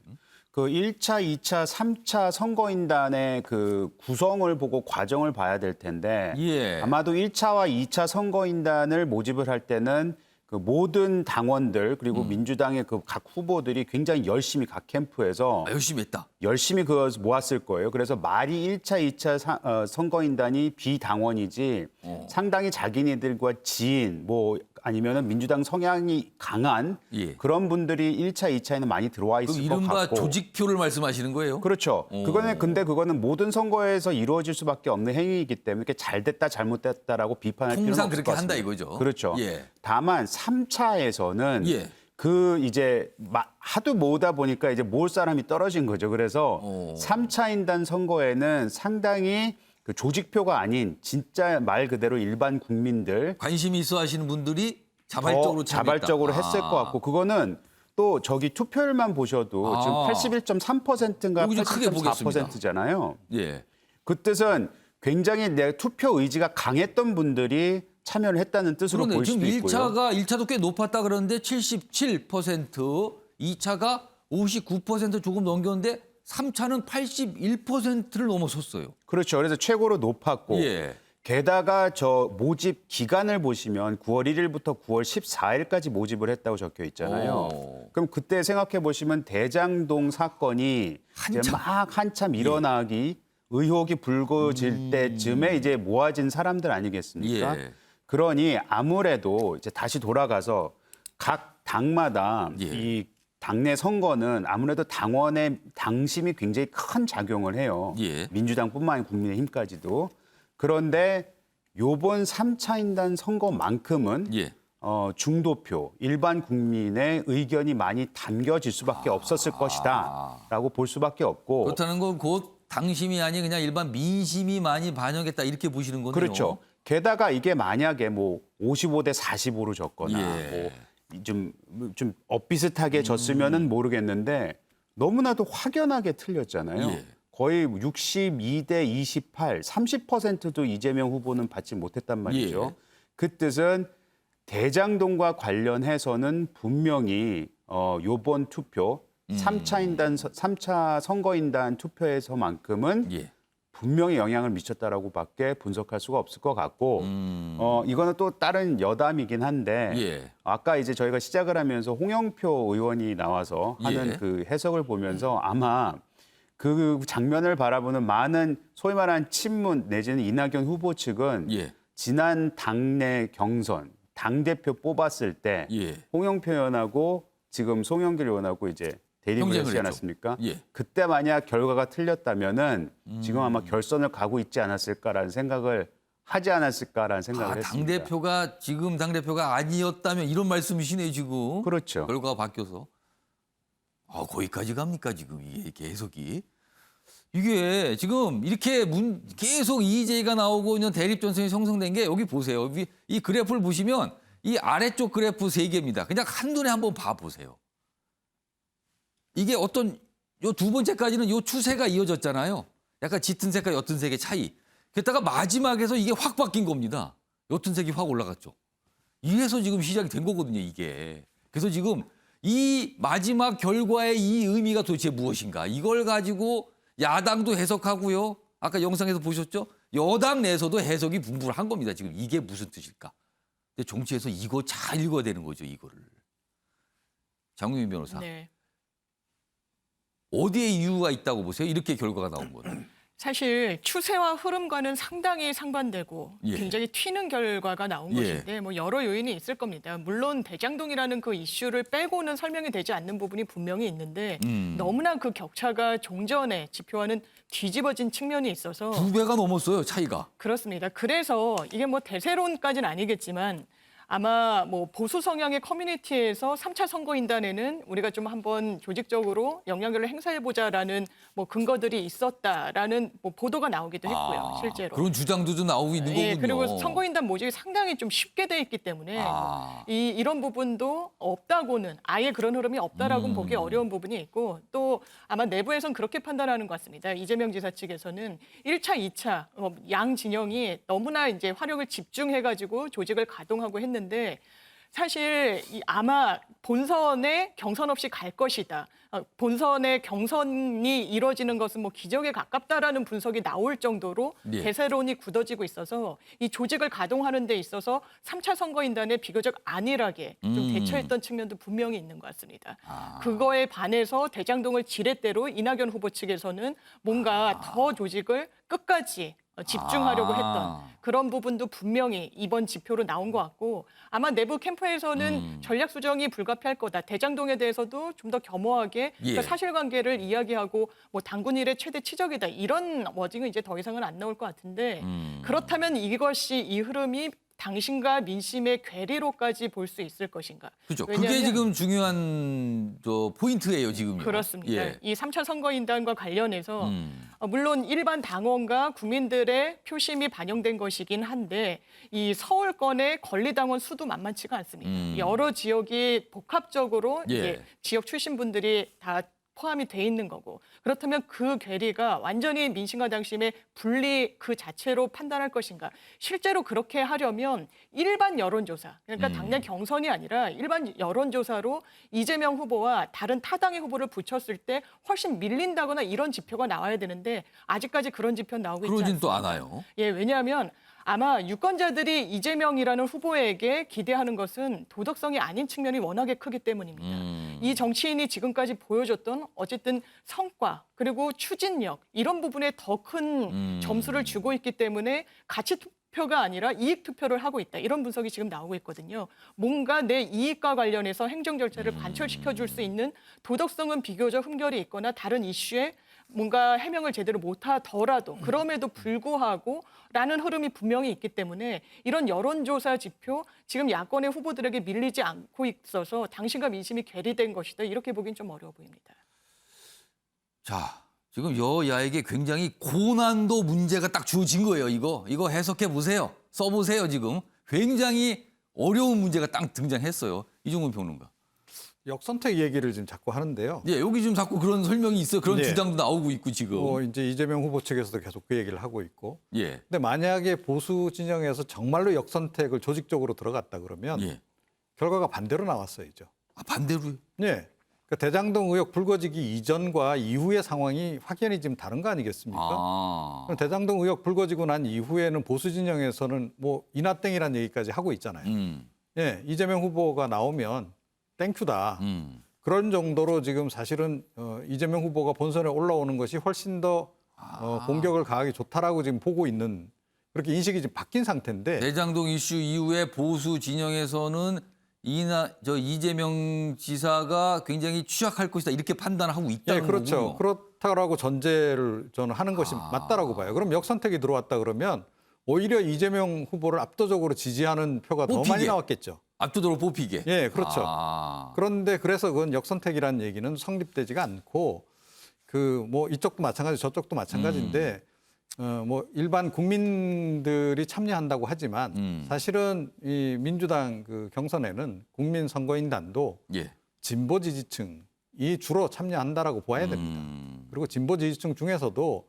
Speaker 12: 그 1차, 2차, 3차 선거인단의 그 구성을 보고 과정을 봐야 될 텐데
Speaker 1: 예.
Speaker 12: 아마도 1차와 2차 선거인단을 모집을 할 때는 그 모든 당원들 그리고 민주당의 그 각 후보들이 굉장히 열심히 각 캠프에서
Speaker 1: 열심히 했다.
Speaker 12: 열심히 그거 모았을 거예요. 그래서 말이 1차, 2차 선거인단이 비당원이지 상당히 자기네들과 지인 뭐 아니면은 민주당 성향이 강한
Speaker 1: 예.
Speaker 12: 그런 분들이 1차, 2차에는 많이 들어와 있을 것
Speaker 1: 이른바
Speaker 12: 같고.
Speaker 1: 조직표를 말씀하시는 거예요?
Speaker 12: 그렇죠. 그거는 모든 선거에서 이루어질 수밖에 없는 행위이기 때문에 이렇게 잘 됐다 잘못됐다라고 비판할 필요는
Speaker 1: 통상
Speaker 12: 없을
Speaker 1: 그렇게
Speaker 12: 것
Speaker 1: 한다
Speaker 12: 같습니다.
Speaker 1: 이거죠.
Speaker 12: 그렇죠.
Speaker 1: 예.
Speaker 12: 다만 3차에서는
Speaker 1: 예.
Speaker 12: 그 이제 하도 모으다 보니까 이제 모을 사람이 떨어진 거죠. 그래서 3차 인단 선거에는 상당히 그 조직표가 아닌 진짜 말 그대로 일반 국민들
Speaker 1: 관심이 있어 하시는 분들이
Speaker 12: 더
Speaker 1: 자발적으로
Speaker 12: 자발적으로 했을 것 같고 그거는 또 저기 투표율만 보셔도 지금 81.3%인가
Speaker 1: 여기 좀 크게 보겠습니다.
Speaker 12: 84%잖아요.
Speaker 1: 예.
Speaker 12: 그 뜻은 굉장히 내 투표 의지가 강했던 분들이 참여를 했다는 뜻으로
Speaker 1: 그러네.
Speaker 12: 볼
Speaker 1: 지금
Speaker 12: 수도 있고요.
Speaker 1: 1차도 꽤 높았다 그러는데 77%, 2차가 59% 조금 넘겼는데 3차는 81%를 넘어섰어요.
Speaker 12: 그렇죠. 그래서 최고로 높았고
Speaker 1: 예.
Speaker 12: 게다가 저 모집 기간을 보시면 9월 1일부터 9월 14일까지 모집을 했다고 적혀 있잖아요. 그럼 그때 생각해 보시면 대장동 사건이 이제 막 한참 일어나기 의혹이 불거질 때쯤에 이제 모아진 사람들 아니겠습니까?
Speaker 1: 예.
Speaker 12: 그러니 아무래도 이제 다시 돌아가서 각 당마다
Speaker 1: 예.
Speaker 12: 이 당내 선거는 아무래도 당원의 당심이 굉장히 큰 작용을 해요.
Speaker 1: 예.
Speaker 12: 민주당뿐만 아니라 국민의힘까지도. 그런데 요번 3차 인단 선거만큼은
Speaker 1: 예.
Speaker 12: 중도표, 일반 국민의 의견이 많이 담겨질 수밖에 없었을 것이다라고 볼 수밖에 없고.
Speaker 1: 그렇다는 건 곧 당심이 아닌 그냥 일반 민심이 많이 반영했다 이렇게 보시는 거네요.
Speaker 12: 그렇죠. 게다가 이게 만약에 뭐 55대 45로 졌거나
Speaker 1: 예.
Speaker 12: 뭐 좀 엇비슷하게 졌으면은 모르겠는데 너무나도 확연하게 틀렸잖아요.
Speaker 1: 예.
Speaker 12: 거의 62대 28, 30%도 이재명 후보는 받지 못했단 말이죠.
Speaker 1: 예.
Speaker 12: 그 뜻은 대장동과 관련해서는 분명히 요번 투표 3차 선거인단 투표에서만큼은
Speaker 1: 예.
Speaker 12: 분명히 영향을 미쳤다라고밖에 분석할 수가 없을 것 같고 이거는 또 다른 여담이긴 한데
Speaker 1: 예.
Speaker 12: 아까 이제 저희가 시작을 하면서 홍영표 의원이 나와서 하는
Speaker 1: 예.
Speaker 12: 그 해석을 보면서 아마 그 장면을 바라보는 많은 소위 말하는 친문 내지는 이낙연 후보 측은
Speaker 1: 예.
Speaker 12: 지난 당내 경선 당대표 뽑았을 때
Speaker 1: 예.
Speaker 12: 홍영표 의원하고 지금 송영길 의원하고 이제 대립을
Speaker 1: 경쟁을
Speaker 12: 했지
Speaker 1: 했죠.
Speaker 12: 않았습니까?
Speaker 1: 예.
Speaker 12: 그때 만약 결과가 틀렸다면은 지금 아마 결선을 가고 있지 않았을까라는 생각을 하지 않았을까라는 생각을 했습니다.
Speaker 1: 당대표가 지금 당대표가 아니었다면 이런 말씀이시네요, 지금.
Speaker 12: 그렇죠.
Speaker 1: 결과가 바뀌어서. 거기까지 갑니까, 지금 이게 해석이. 이게 지금 이렇게 계속 이의제기가 나오고 있는 대립 전선이 형성된 게 여기 보세요. 이 그래프를 보시면 이 아래쪽 그래프 3개입니다. 그냥 한눈에 한번 봐보세요. 이게 어떤 요 두 번째까지는 요 추세가 이어졌잖아요. 약간 짙은 색과 옅은 색의 차이. 게다가 마지막에서 이게 확 바뀐 겁니다. 옅은 색이 확 올라갔죠. 이래서 지금 시작이 된 거거든요, 이게. 그래서 지금 이 마지막 결과의 이 의미가 도대체 무엇인가? 이걸 가지고 야당도 해석하고요. 아까 영상에서 보셨죠? 여당 내에서도 해석이 분분한 겁니다. 지금 이게 무슨 뜻일까? 근데 정치에서 이거 잘 읽어야 되는 거죠, 이거를. 장국민 변호사.
Speaker 13: 네.
Speaker 1: 어디에 이유가 있다고 보세요? 이렇게 결과가 나온 거는.
Speaker 13: 사실 추세와 흐름과는 상당히 상반되고
Speaker 1: 예.
Speaker 13: 굉장히 튀는 결과가 나온
Speaker 1: 예.
Speaker 13: 것인데 뭐 여러 요인이 있을 겁니다. 물론 대장동이라는 그 이슈를 빼고는 설명이 되지 않는 부분이 분명히 있는데 너무나 그 격차가 종전의 지표와는 뒤집어진 측면이 있어서
Speaker 1: 2배가 넘었어요, 차이가.
Speaker 13: 그렇습니다. 그래서 이게 뭐 대세론까지는 아니겠지만 아마 뭐 보수 성향의 커뮤니티에서 3차 선거인단에는 우리가 좀 한번 조직적으로 영향력을 행사해보자라는 뭐 근거들이 있었다라는 뭐 보도가 나오기도 했고요, 실제로.
Speaker 1: 그런 주장도 좀 나오고 있는 거군요.
Speaker 13: 예, 그리고 선거인단 모집이 상당히 좀 쉽게 돼 있기 때문에 이런 부분도 없다고는 아예 그런 흐름이 없다라고는 보기 어려운 부분이 있고 또 아마 내부에서는 그렇게 판단하는 것 같습니다. 이재명 지사 측에서는 1차, 2차 양 진영이 너무나 이제 화력을 집중해가지고 조직을 가동하고 했는데 사실 아마 본선에 경선 없이 갈 것이다. 본선에 경선이 이루어지는 것은 뭐 기적에 가깝다라는 분석이 나올 정도로
Speaker 1: 예.
Speaker 13: 대세론이 굳어지고 있어서 이 조직을 가동하는 데 있어서 3차 선거인단에 비교적 안일하게 좀 대처했던 측면도 분명히 있는 것 같습니다. 그거에 반해서 대장동을 지렛대로 이낙연 후보 측에서는 뭔가 더 조직을 끝까지 집중하려고 했던 그런 부분도 분명히 이번 지표로 나온 것 같고 아마 내부 캠프에서는 전략 수정이 불가피할 거다. 대장동에 대해서도 좀 더 겸허하게
Speaker 1: 예.
Speaker 13: 그 사실관계를 이야기하고 뭐 당군 일의 최대 치적이다. 이런 워딩은 이제 더 이상은 안 나올 것 같은데 그렇다면 이것이 이 흐름이 당신과 민심의 괴리로까지 볼 수 있을 것인가?
Speaker 1: 그렇죠.
Speaker 13: 왜냐하면
Speaker 1: 그게 지금 중요한 포인트예요, 지금요.
Speaker 13: 그렇습니다.
Speaker 1: 예.
Speaker 13: 이 3차 선거인단과 관련해서 물론 일반 당원과 국민들의 표심이 반영된 것이긴 한데 이 서울권의 권리당원 수도 만만치가 않습니다. 여러 지역이 복합적으로
Speaker 1: 예.
Speaker 13: 이제 지역 출신 분들이 다 포함이 돼 있는 거고 그렇다면 그 괴리가 완전히 민심과 당심의 분리 그 자체로 판단할 것인가? 실제로 그렇게 하려면 일반 여론조사, 그러니까 당내 경선이 아니라 일반 여론조사로 이재명 후보와 다른 타당의 후보를 붙였을 때 훨씬 밀린다거나 이런 지표가 나와야 되는데 아직까지 그런 지표 나오고 있지
Speaker 1: 그러진
Speaker 13: 않습니다.
Speaker 1: 또 않아요.
Speaker 13: 예, 왜냐하면 아마 유권자들이 이재명이라는 후보에게 기대하는 것은 도덕성이 아닌 측면이 워낙에 크기 때문입니다. 이 정치인이 지금까지 보여줬던 어쨌든 성과 그리고 추진력 이런 부분에 더 큰 점수를 주고 있기 때문에 가치 투표가 아니라 이익 투표를 하고 있다. 이런 분석이 지금 나오고 있거든요. 뭔가 내 이익과 관련해서 행정 절차를 관철시켜 줄 수 있는 도덕성은 비교적 흠결이 있거나 다른 이슈에 뭔가 해명을 제대로 못하더라도 그럼에도 불구하고 라는 흐름이 분명히 있기 때문에 이런 여론조사 지표 지금 야권의 후보들에게 밀리지 않고 있어서 당신과 민심이 괴리된 것이다. 이렇게 보기엔 좀 어려워 보입니다.
Speaker 1: 자, 지금 여야에게 굉장히 고난도 문제가 딱 주어진 거예요, 이거. 이거 해석해 보세요. 써보세요, 지금. 굉장히 어려운 문제가 딱 등장했어요. 이종훈 평론가.
Speaker 8: 역선택 얘기를 지금 자꾸 하는데요.
Speaker 1: 예, 여기 지금 자꾸 그런 설명이 있어요. 그런
Speaker 8: 네.
Speaker 1: 주장도 나오고 있고 지금.
Speaker 8: 이제 이재명 후보 측에서도 계속 그 얘기를 하고 있고.
Speaker 1: 예.
Speaker 8: 근데 만약에 보수 진영에서 정말로 역선택을 조직적으로 들어갔다 그러면
Speaker 1: 예.
Speaker 8: 결과가 반대로 나왔어야죠.
Speaker 1: 아, 반대로요?
Speaker 8: 네. 그러니까 대장동 의혹 불거지기 이전과 이후의 상황이 확연히 지금 다른 거 아니겠습니까? 그럼 대장동 의혹 불거지고 난 이후에는 보수 진영에서는 뭐 이나땡이라는 얘기까지 하고 있잖아요. 예, 이재명 후보가 나오면 땡큐다. 그런 정도로 지금 사실은 이재명 후보가 본선에 올라오는 것이 훨씬 더 공격을 가하기 좋다라고 지금 보고 있는 그렇게 인식이 지금 바뀐 상태인데
Speaker 1: 대장동 이슈 이후에 보수 진영에서는 이재명 지사가 굉장히 취약할 것이다 이렇게 판단하고 있다는
Speaker 8: 네, 그렇죠.
Speaker 1: 거군요.
Speaker 8: 그렇다라고 전제를 저는 하는 것이 맞다라고 봐요. 그럼 역선택이 들어왔다 그러면 오히려 이재명 후보를 압도적으로 지지하는 표가 더 많이 나왔겠죠.
Speaker 1: 압도적으로 뽑히게.
Speaker 8: 예, 그렇죠. 그런데 그래서 그건 역선택이라는 얘기는 성립되지가 않고 그 뭐 이쪽도 마찬가지, 저쪽도 마찬가지인데 뭐 일반 국민들이 참여한다고 하지만 사실은 이 민주당 그 경선에는 국민 선거인단도
Speaker 1: 예.
Speaker 8: 진보 지지층이 주로 참여한다라고 봐야 됩니다. 그리고 진보 지지층 중에서도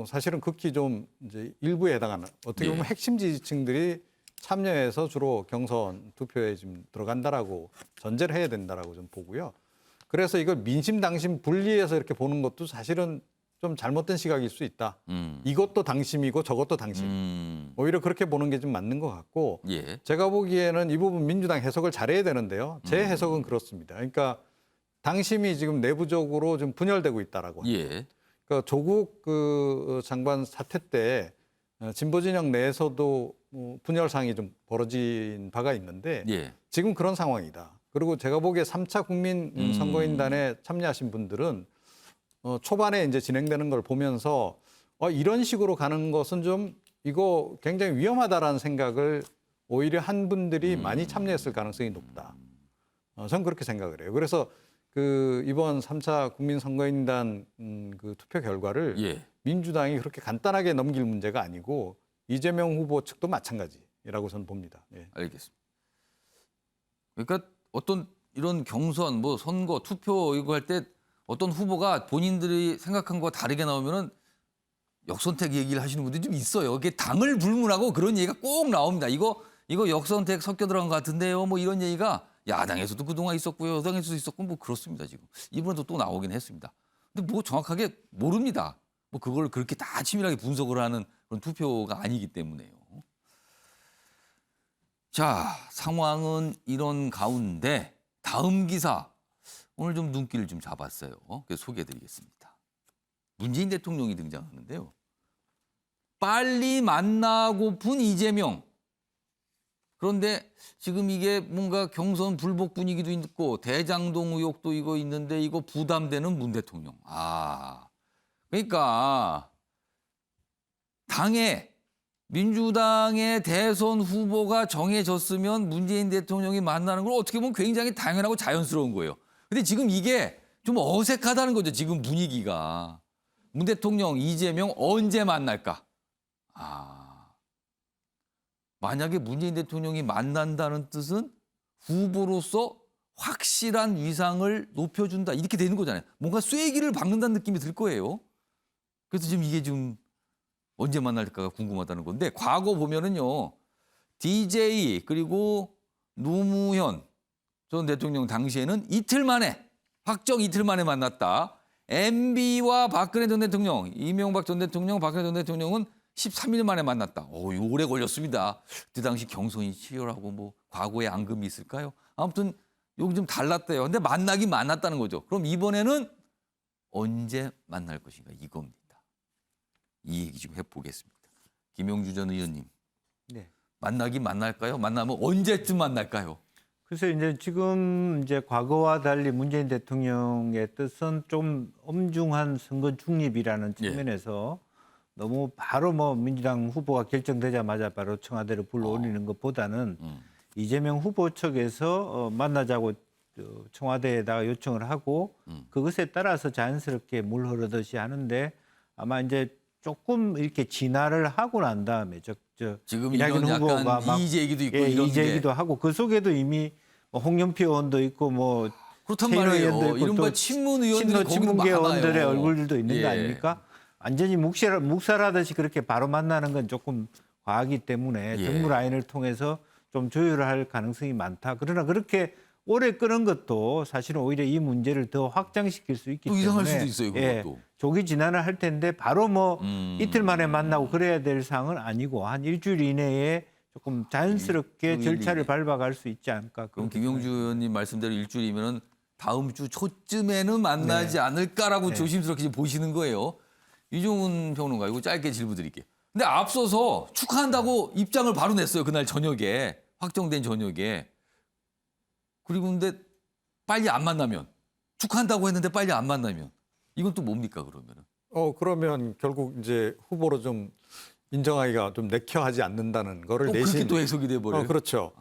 Speaker 8: 사실은 극히 좀 이제 일부에 해당하는 어떻게 보면 핵심 지지층들이 참여해서 주로 경선 투표에 지금 들어간다라고 전제를 해야 된다라고 좀 보고요. 그래서 이걸 민심 당심 분리해서 이렇게 보는 것도 사실은 좀 잘못된 시각일 수 있다. 이것도 당심이고 저것도 당심. 오히려 그렇게 보는 게 좀 맞는 것 같고
Speaker 1: 예.
Speaker 8: 제가 보기에는 이 부분 민주당 해석을 잘해야 되는데요. 제 해석은 그렇습니다. 그러니까 당심이 지금 내부적으로 좀 분열되고 있다라고.
Speaker 1: 예.
Speaker 8: 그러니까 조국 그 장관 사태 때 진보 진영 내에서도 분열 상황이 좀 벌어진 바가 있는데
Speaker 1: 예.
Speaker 8: 지금 그런 상황이다. 그리고 제가 보기에 3차 국민 선거인단에 참여하신 분들은 초반에 이제 진행되는 걸 보면서 이런 식으로 가는 것은 좀 이거 굉장히 위험하다라는 생각을 오히려 한 분들이 많이 참여했을 가능성이 높다. 저는 그렇게 생각을 해요. 그래서 그 이번 3차 국민 선거인단 그 투표 결과를
Speaker 1: 예.
Speaker 8: 민주당이 그렇게 간단하게 넘길 문제가 아니고 이재명 후보 측도 마찬가지라고 저는 봅니다. 예.
Speaker 1: 알겠습니다. 그러니까 어떤 이런 경선, 뭐 선거, 투표 이거 할 때 어떤 후보가 본인들이 생각한 거와 다르게 나오면은 역선택 얘기를 하시는 분들이 좀 있어요. 이게 당을 불문하고 그런 얘기가 꼭 나옵니다. 이거 역선택 섞여 들어간 것 같은데요. 뭐 이런 얘기가 야당에서도 그동안 있었고요. 여당에서도 있었고 뭐 그렇습니다. 지금 이번에도 또 나오긴 했습니다. 근데 뭐 정확하게 모릅니다. 뭐 그걸 그렇게 다 치밀하게 분석을 하는 그런 투표가 아니기 때문에요. 자, 상황은 이런 가운데 다음 기사 오늘 좀 눈길을 좀 잡았어요. 그래서 소개해드리겠습니다. 문재인 대통령이 등장하는데요. 빨리 만나고픈 이재명. 그런데 지금 이게 뭔가 경선 불복 분위기도 있고 대장동 의혹도 이거 있는데 이거 부담되는 문 대통령. 그러니까 민주당의 대선 후보가 정해졌으면 문재인 대통령이 만나는 걸 어떻게 보면 굉장히 당연하고 자연스러운 거예요. 근데 지금 이게 좀 어색하다는 거죠. 지금 분위기가. 문 대통령, 이재명 언제 만날까? 만약에 문재인 대통령이 만난다는 뜻은 후보로서 확실한 위상을 높여준다. 이렇게 되는 거잖아요. 뭔가 쐐기를 박는다는 느낌이 들 거예요. 그래서 지금 이게 좀 언제 만날까가 궁금하다는 건데 과거 보면은요. DJ 그리고 노무현 전 대통령 당시에는 확정 이틀 만에 만났다. MB와 박근혜 전 대통령, 이명박 전 대통령, 박근혜 전 대통령은 13일 만에 만났다. 오래 걸렸습니다. 그 당시 경선이 치열하고 뭐 과거에 앙금이 있을까요? 아무튼 여기 좀 달랐대요. 근데 만나긴 만났다는 거죠. 그럼 이번에는 언제 만날 것인가 이겁니다. 이 얘기 좀 해보겠습니다. 김용주 전 의원님.
Speaker 7: 네.
Speaker 1: 만나긴 만날까요? 만나면 언제쯤 만날까요?
Speaker 7: 그래서 이제 지금 이제 과거와 달리 문재인 대통령의 뜻은 좀 엄중한 선거 중립이라는 측면에서 너무 바로 뭐 민주당 후보가 결정되자마자 바로 청와대로 불러올리는 것보다는 이재명 후보 측에서 만나자고 청와대에다가 요청을 하고 그것에 따라서 자연스럽게 물 흐르듯이 하는데 아마 이제 조금 이렇게 진화를 하고 난 다음에
Speaker 1: 지금
Speaker 7: 이낙연
Speaker 1: 이런
Speaker 7: 후보가
Speaker 1: 약간
Speaker 7: 막
Speaker 1: 이의제 얘기도 있고
Speaker 7: 이의제 얘기도 하고 그 속에도 이미 홍영표 의원도 있고 뭐
Speaker 1: 그렇단
Speaker 7: 최인호
Speaker 1: 말이에요.
Speaker 7: 의원도 있고
Speaker 1: 이른바
Speaker 7: 또
Speaker 1: 친문 의원들이
Speaker 7: 친문계 의원들의
Speaker 1: 많아요.
Speaker 7: 얼굴들도 있는 거 아닙니까? 완전히 묵살하듯이 그렇게 바로 만나는 건 조금 과하기 때문에 정무 라인을 통해서 좀 조율을 할 가능성이 많다. 그러나 그렇게 오래 끄는 것도 사실은 오히려 이 문제를 더 확장시킬 수 있기
Speaker 1: 또
Speaker 7: 때문에
Speaker 1: 이상할 수도 있어요. 그것도.
Speaker 7: 조기 진화를 할 텐데 바로 뭐 이틀 만에 만나고 그래야 될 사항은 아니고 한 일주일 이내에 조금 자연스럽게 절차를 밟아갈 수 있지 않을까.
Speaker 1: 그럼 김용주 의원님 말씀대로 일주일이면은 다음 주 초쯤에는 만나지 않을까라고 조심스럽게 지금 보시는 거예요. 이종훈 평론가 이거 짧게 질문 드릴게요. 근데 앞서서 축하한다고 입장을 바로 냈어요. 그날 저녁에 확정된 저녁에. 그리고 근데 빨리 안 만나면 축하한다고 했는데 빨리 안 만나면 이건 또 뭡니까 그러면은?
Speaker 8: 그러면 결국 이제 후보로 좀 인정하기가 좀 내켜하지 않는다는 거를 내신.
Speaker 1: 그렇게 또 해석이 돼 버려요.
Speaker 8: 그렇죠.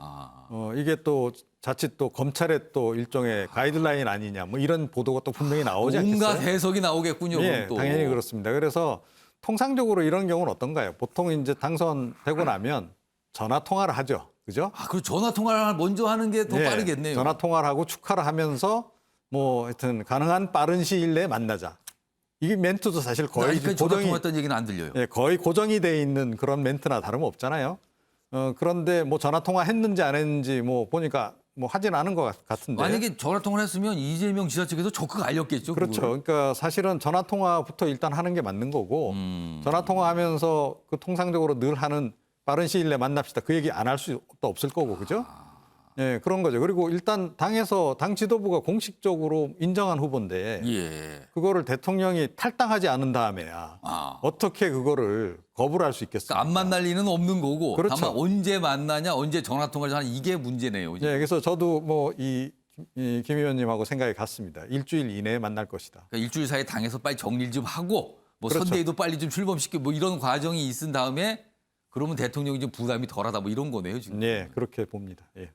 Speaker 8: 이게 또 자칫 또 검찰의 또 일종의 가이드라인 아니냐 뭐 이런 보도가 또 분명히 나오지 않겠어요?
Speaker 1: 온갖 해석이 나오겠군요.
Speaker 8: 예,
Speaker 1: 또.
Speaker 8: 당연히 그렇습니다. 그래서 통상적으로 이런 경우는 어떤가요? 보통 이제 당선되고 나면 전화 통화를 하죠. 그죠?
Speaker 1: 그리고 전화 통화를 먼저 하는 게 더 빠르겠네요.
Speaker 8: 전화 통화를 하고 축하를 하면서 뭐 하여튼 가능한 빠른 시일 내에 만나자. 이게 멘트도 사실 거의
Speaker 1: 전화 통화했다는 얘기는 안 들려요.
Speaker 8: 거의 고정이 돼 있는 그런 멘트나 다름없잖아요. 그런데 뭐 전화 통화했는지 안 했는지 뭐 보니까 뭐 하진 않은 것 같은데.
Speaker 1: 만약에 전화 통화를 했으면 이재명 지사 측에서 적극 알렸겠죠.
Speaker 8: 그렇죠.
Speaker 1: 그거를.
Speaker 8: 그러니까 사실은 전화 통화부터 일단 하는 게 맞는 거고 전화 통화하면서 그 통상적으로 늘 하는 빠른 시일 내에 만납시다. 그 얘기 안 할 수도 없을 거고, 그죠? 예, 그런 거죠. 그리고 일단 당에서 당 지도부가 공식적으로 인정한 후보인데
Speaker 1: 예.
Speaker 8: 그거를 대통령이 탈당하지 않은 다음에야 어떻게 그거를 거부를 할 수 있겠습니까?
Speaker 1: 그러니까 안 만날 리는 없는 거고.
Speaker 8: 그렇죠.
Speaker 1: 다만 언제 만나냐, 언제 전화 통화를 하냐 이게 문제네요.
Speaker 8: 예, 그래서 저도 뭐 김 의원님하고 생각이 같습니다. 일주일 이내에 만날 것이다.
Speaker 1: 그러니까 일주일 사이에 당에서 빨리 정리를 좀 하고 뭐
Speaker 8: 그렇죠.
Speaker 1: 선대위도 빨리 좀 출범시키고 뭐 이런 과정이 있은 다음에 그러면 대통령이 좀 부담이 덜하다 뭐 이런 거네요 지금.
Speaker 8: 예, 그렇게 봅니다. 예.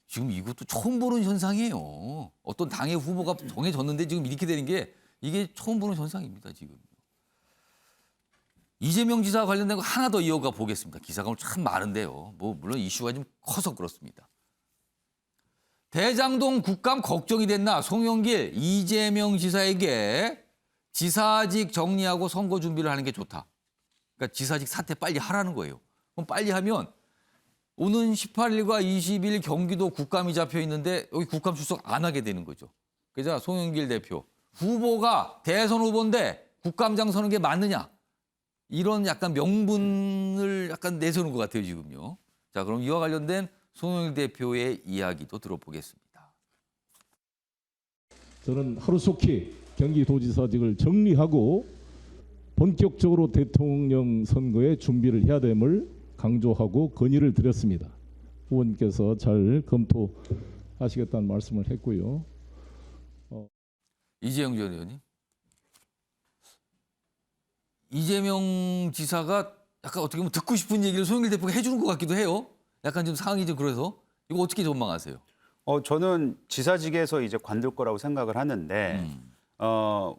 Speaker 1: 지금 이것도 처음 보는 현상이에요. 어떤 당의 후보가 정해졌는데 지금 이렇게 되는 게 이게 처음 보는 현상입니다 지금. 이재명 지사 관련된 거 하나 더 이어가 보겠습니다. 기사가 오늘 참 많은데요. 뭐 물론 이슈가 좀 커서 그렇습니다. 대장동 국감 걱정이 됐나 송영길 이재명 지사에게 지사직 정리하고 선거 준비를 하는 게 좋다. 그러니까 지사직 사퇴 빨리 하라는 거예요. 그럼 빨리 하면 오는 18일과 20일 경기도 국감이 잡혀 있는데 여기 국감 출석 안 하게 되는 거죠. 그래서 송영길 대표 후보가 대선 후보인데 국감장 서는 게 맞느냐 이런 약간 명분을 약간 내세우는 것 같아요 지금요. 자 그럼 이와 관련된 송영길 대표의 이야기도 들어보겠습니다.
Speaker 6: 저는 하루속히 경기도지사직을 정리하고 본격적으로 대통령 선거에 준비를 해야 됨을 강조하고 건의를 드렸습니다. 후보님께서 잘 검토하시겠다는 말씀을 했고요.
Speaker 1: 이재영 전 의원님. 이재명 지사가 약간 어떻게 보면 듣고 싶은 얘기를 송영길 대표가 해주는 것 같기도 해요. 약간 좀 상황이 좀 그래서 이거 어떻게 전망하세요?
Speaker 12: 저는 지사직에서 이제 관둘 거라고 생각을 하는데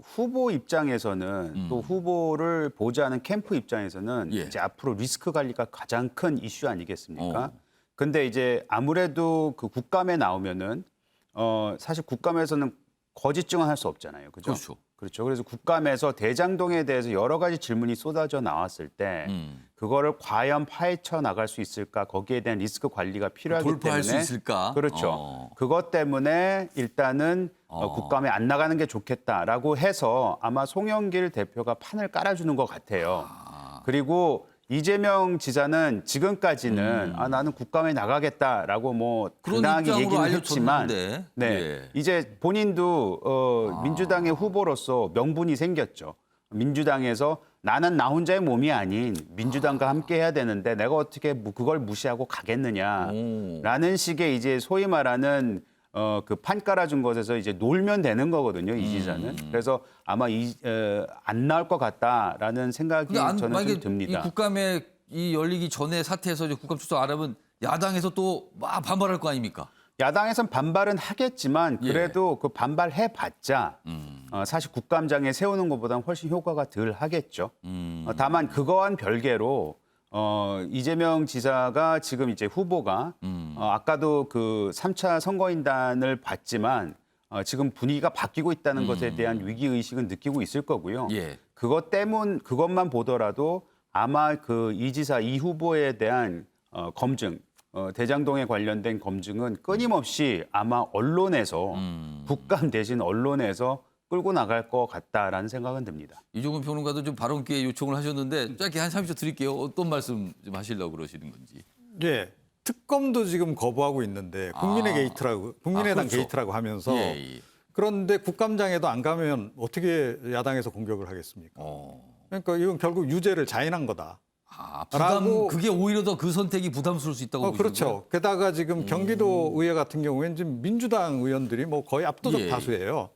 Speaker 12: 후보 입장에서는 또 후보를 보좌하는 캠프 입장에서는
Speaker 1: 예.
Speaker 12: 이제 앞으로 리스크 관리가 가장 큰 이슈 아니겠습니까? 근데 이제 아무래도 그 국감에 나오면은 사실 국감에서는 거짓 증언할 수 없잖아요. 그죠? 그렇죠. 그래서 국감에서 대장동에 대해서 여러 가지 질문이 쏟아져 나왔을 때 그거를 과연 파헤쳐 나갈 수 있을까? 거기에 대한 리스크 관리가 필요하기
Speaker 1: 돌파할
Speaker 12: 때문에
Speaker 1: 수 있을까?
Speaker 12: 그렇죠. 그것 때문에 일단은 국감에 안 나가는 게 좋겠다라고 해서 아마 송영길 대표가 판을 깔아주는 것 같아요. 그리고 이재명 지사는 지금까지는 나는 국감에 나가겠다라고 뭐
Speaker 1: 그런
Speaker 12: 당당하게
Speaker 1: 입장으로
Speaker 12: 얘기는 했지만
Speaker 1: 알려줬는데.
Speaker 12: 네.
Speaker 1: 예.
Speaker 12: 이제 본인도 민주당의 후보로서 명분이 생겼죠. 민주당에서 나는 나 혼자의 몸이 아닌 민주당과 함께 해야 되는데 내가 어떻게 그걸 무시하고 가겠느냐라는 식의 이제 소위 말하는 그 판 깔아준 것에서 이제 놀면 되는 거거든요, 이 지사는. 그래서 아마 안 나올 것 같다라는 생각이 저는 좀 듭니다.
Speaker 1: 이 국감에 이 열리기 전에 사퇴해서 이제 국감 출석 안 하면 야당에서 또 막 반발할 거 아닙니까?
Speaker 12: 야당에선 반발은 하겠지만 그래도 그 반발해봤자 사실 국감장에 세우는 것보다는 훨씬 효과가 덜 하겠죠. 다만 그거와는 별개로 이재명 지사가 지금 이제 후보가 아까도 그 3차 선거인단을 봤지만 지금 분위기가 바뀌고 있다는 것에 대한 위기의식은 느끼고 있을 거고요.
Speaker 1: 예.
Speaker 12: 그것만 보더라도 아마 그 이 지사 이 후보에 대한 검증 대장동에 관련된 검증은 끊임없이 아마 언론에서 국감 대신 언론에서 끌고 나갈 것 같다라는 생각은 듭니다.
Speaker 1: 이종훈 평론가도 좀 발언 기회 요청을 하셨는데 짧게 한 30초 드릴게요. 어떤 말씀 좀 하시려고 그러시는 건지.
Speaker 8: 예. 특검도 지금 거부하고 있는데 국민의당
Speaker 1: 그렇죠.
Speaker 8: 게이트라고 하면서
Speaker 1: 예.
Speaker 8: 그런데 국감장에도 안 가면 어떻게 야당에서 공격을 하겠습니까? 그러니까 이건 결국 유죄를 자인한 거다.
Speaker 1: 그게 오히려 더 그 선택이 부담스러울 수 있다고 보시는
Speaker 8: 그렇죠.
Speaker 1: 거예요?
Speaker 8: 게다가 지금 경기도 의회 같은 경우에는 지금 민주당 의원들이 뭐 거의 압도적
Speaker 1: 예.
Speaker 8: 다수예요.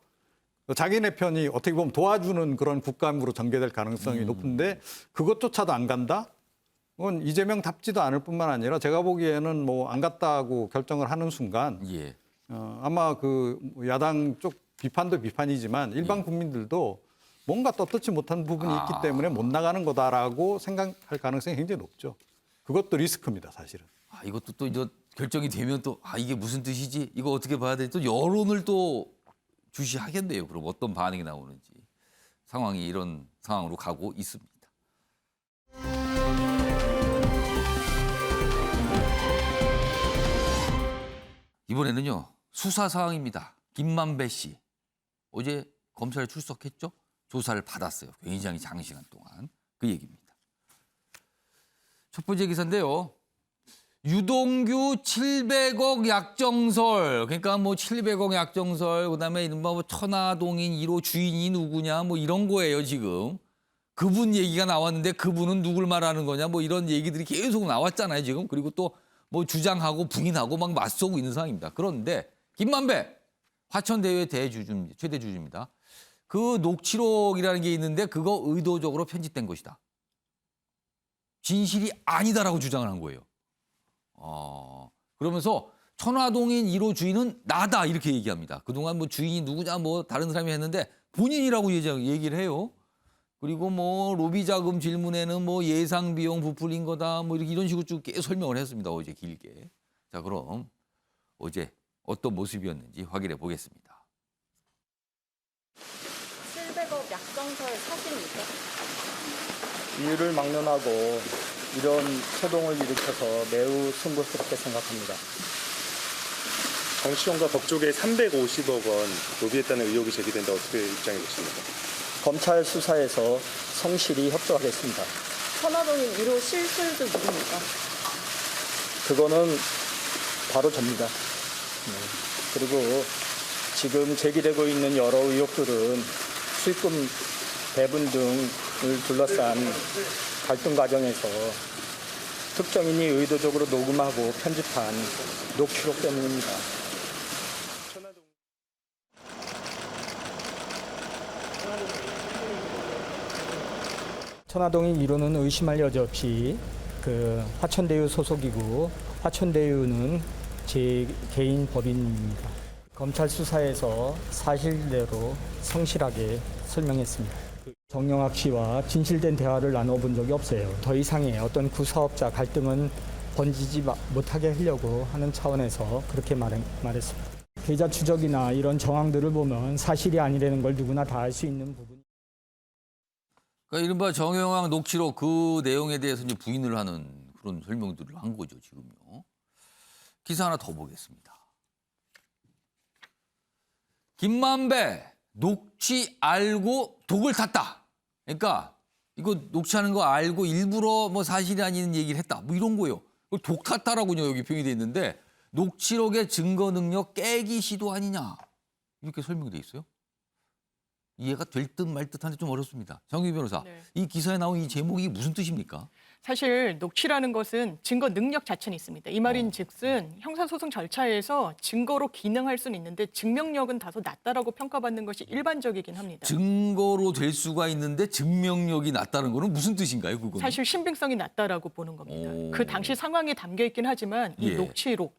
Speaker 8: 자기네 편이 어떻게 보면 도와주는 그런 국감으로 전개될 가능성이 높은데 그것조차도 안 간다? 그건 이재명답지도 않을 뿐만 아니라 제가 보기에는 뭐 안 갔다고 결정을 하는 순간
Speaker 1: 예.
Speaker 8: 아마 그 야당 쪽 비판도 비판이지만 일반 국민들도 뭔가 떳떳지 못한 부분이 있기 때문에 못 나가는 거다라고 생각할 가능성이 굉장히 높죠. 그것도 리스크입니다, 사실은.
Speaker 1: 이것도 또 이제 결정이 되면 또 이게 무슨 뜻이지? 이거 어떻게 봐야 되지? 또 여론을 또 주시하겠네요. 그럼 어떤 반응이 나오는지. 상황이 이런 상황으로 가고 있습니다. 이번에는요. 수사 사항입니다. 김만배 씨. 어제 검찰에 출석했죠? 조사를 받았어요. 굉장히 장시간 동안. 그 얘기입니다. 첫 번째 기사인데요. 유동규 700억 약정설. 그러니까 뭐 700억 약정설, 그다음에 이른바 뭐 천화동인 1호 주인이 누구냐 뭐 이런 거예요, 지금. 그분 얘기가 나왔는데 그분은 누굴 말하는 거냐 뭐 이런 얘기들이 계속 나왔잖아요, 지금. 그리고 또 뭐 주장하고 부인하고 막 맞서고 있는 상황입니다. 그런데 김만배 화천대유의 최대 주주입니다. 그 녹취록이라는 게 있는데 그거 의도적으로 편집된 것이다. 진실이 아니다라고 주장을 한 거예요. 그러면서 천화동인 1호 주인은 나다 이렇게 얘기합니다. 그동안 뭐 주인이 누구냐 뭐 다른 사람이 했는데 본인이라고 얘기를 해요. 그리고 뭐 로비 자금 질문에는 뭐 예상 비용 부풀린 거다 뭐 이런 식으로 쭉 계속 설명을 했습니다. 어제 길게. 자, 그럼 어제 어떤 모습이었는지 확인해 보겠습니다.
Speaker 4: 700억 약정설 사실입니까?
Speaker 14: 이유를 막론하고 이런 소동을 일으켜서 매우 송구스럽게 생각합니다.
Speaker 15: 정치권과 법조계에 350억 원 로비했다는 의혹이 제기된다. 어떻게 입장해 계십니까?
Speaker 14: 검찰 수사에서 성실히 협조하겠습니다.
Speaker 4: 천화동인 1호 실술도 누굽니까?
Speaker 14: 그거는 바로 접니다. 네. 그리고 지금 제기되고 있는 여러 의혹들은 수익금 배분 등을 둘러싼 갈등 과정에서 특정인이 의도적으로 녹음하고 편집한 녹취록 때문입니다. 천화동인 1호는 의심할 여지 없이 그 화천대유 소속이고 화천대유는 제 개인 법인입니다. 검찰 수사에서 사실대로 성실하게 설명했습니다. 정영학 씨와 진실된 대화를 나눠본 적이 없어요. 더 이상의 어떤 구사업자 갈등은 번지지 못하게 하려고 하는 차원에서 그렇게 말했습니다. 계좌 추적이나 이런 정황들을 보면 사실이 아니라는 걸 누구나 다 알 수 있는 부분.
Speaker 1: 그러니까 이른바 정영학 녹취록 그 내용에 대해서 이제 부인을 하는 그런 설명들을 한 거죠, 지금요. 기사 하나 더 보겠습니다. 김만배 녹취 알고 독을 탔다. 그러니까 이거 녹취하는 거 알고 일부러 뭐 사실이 아닌 얘기를 했다. 뭐 이런 거예요. 독 탔다라고요, 여기 표현이 돼 있는데 녹취록의 증거 능력 깨기 시도 아니냐. 이렇게 설명돼 있어요. 이해가 될 듯 말 듯한데 좀 어렵습니다. 정규 변호사,
Speaker 13: 네.
Speaker 1: 이 기사에 나온 이 제목이 무슨 뜻입니까?
Speaker 13: 사실 녹취라는 것은 증거 능력 자체는 있습니다. 이 말인즉슨 형사소송 절차에서 증거로 기능할 수는 있는데 증명력은 다소 낮다라고 평가받는 것이 일반적이긴 합니다.
Speaker 1: 증거로 될 수가 있는데 증명력이 낮다는 거는 무슨 뜻인가요, 그거는?
Speaker 13: 사실 신빙성이 낮다라고 보는 겁니다.
Speaker 1: 오.
Speaker 13: 그 당시 상황이 담겨 있긴 하지만 이
Speaker 1: 예.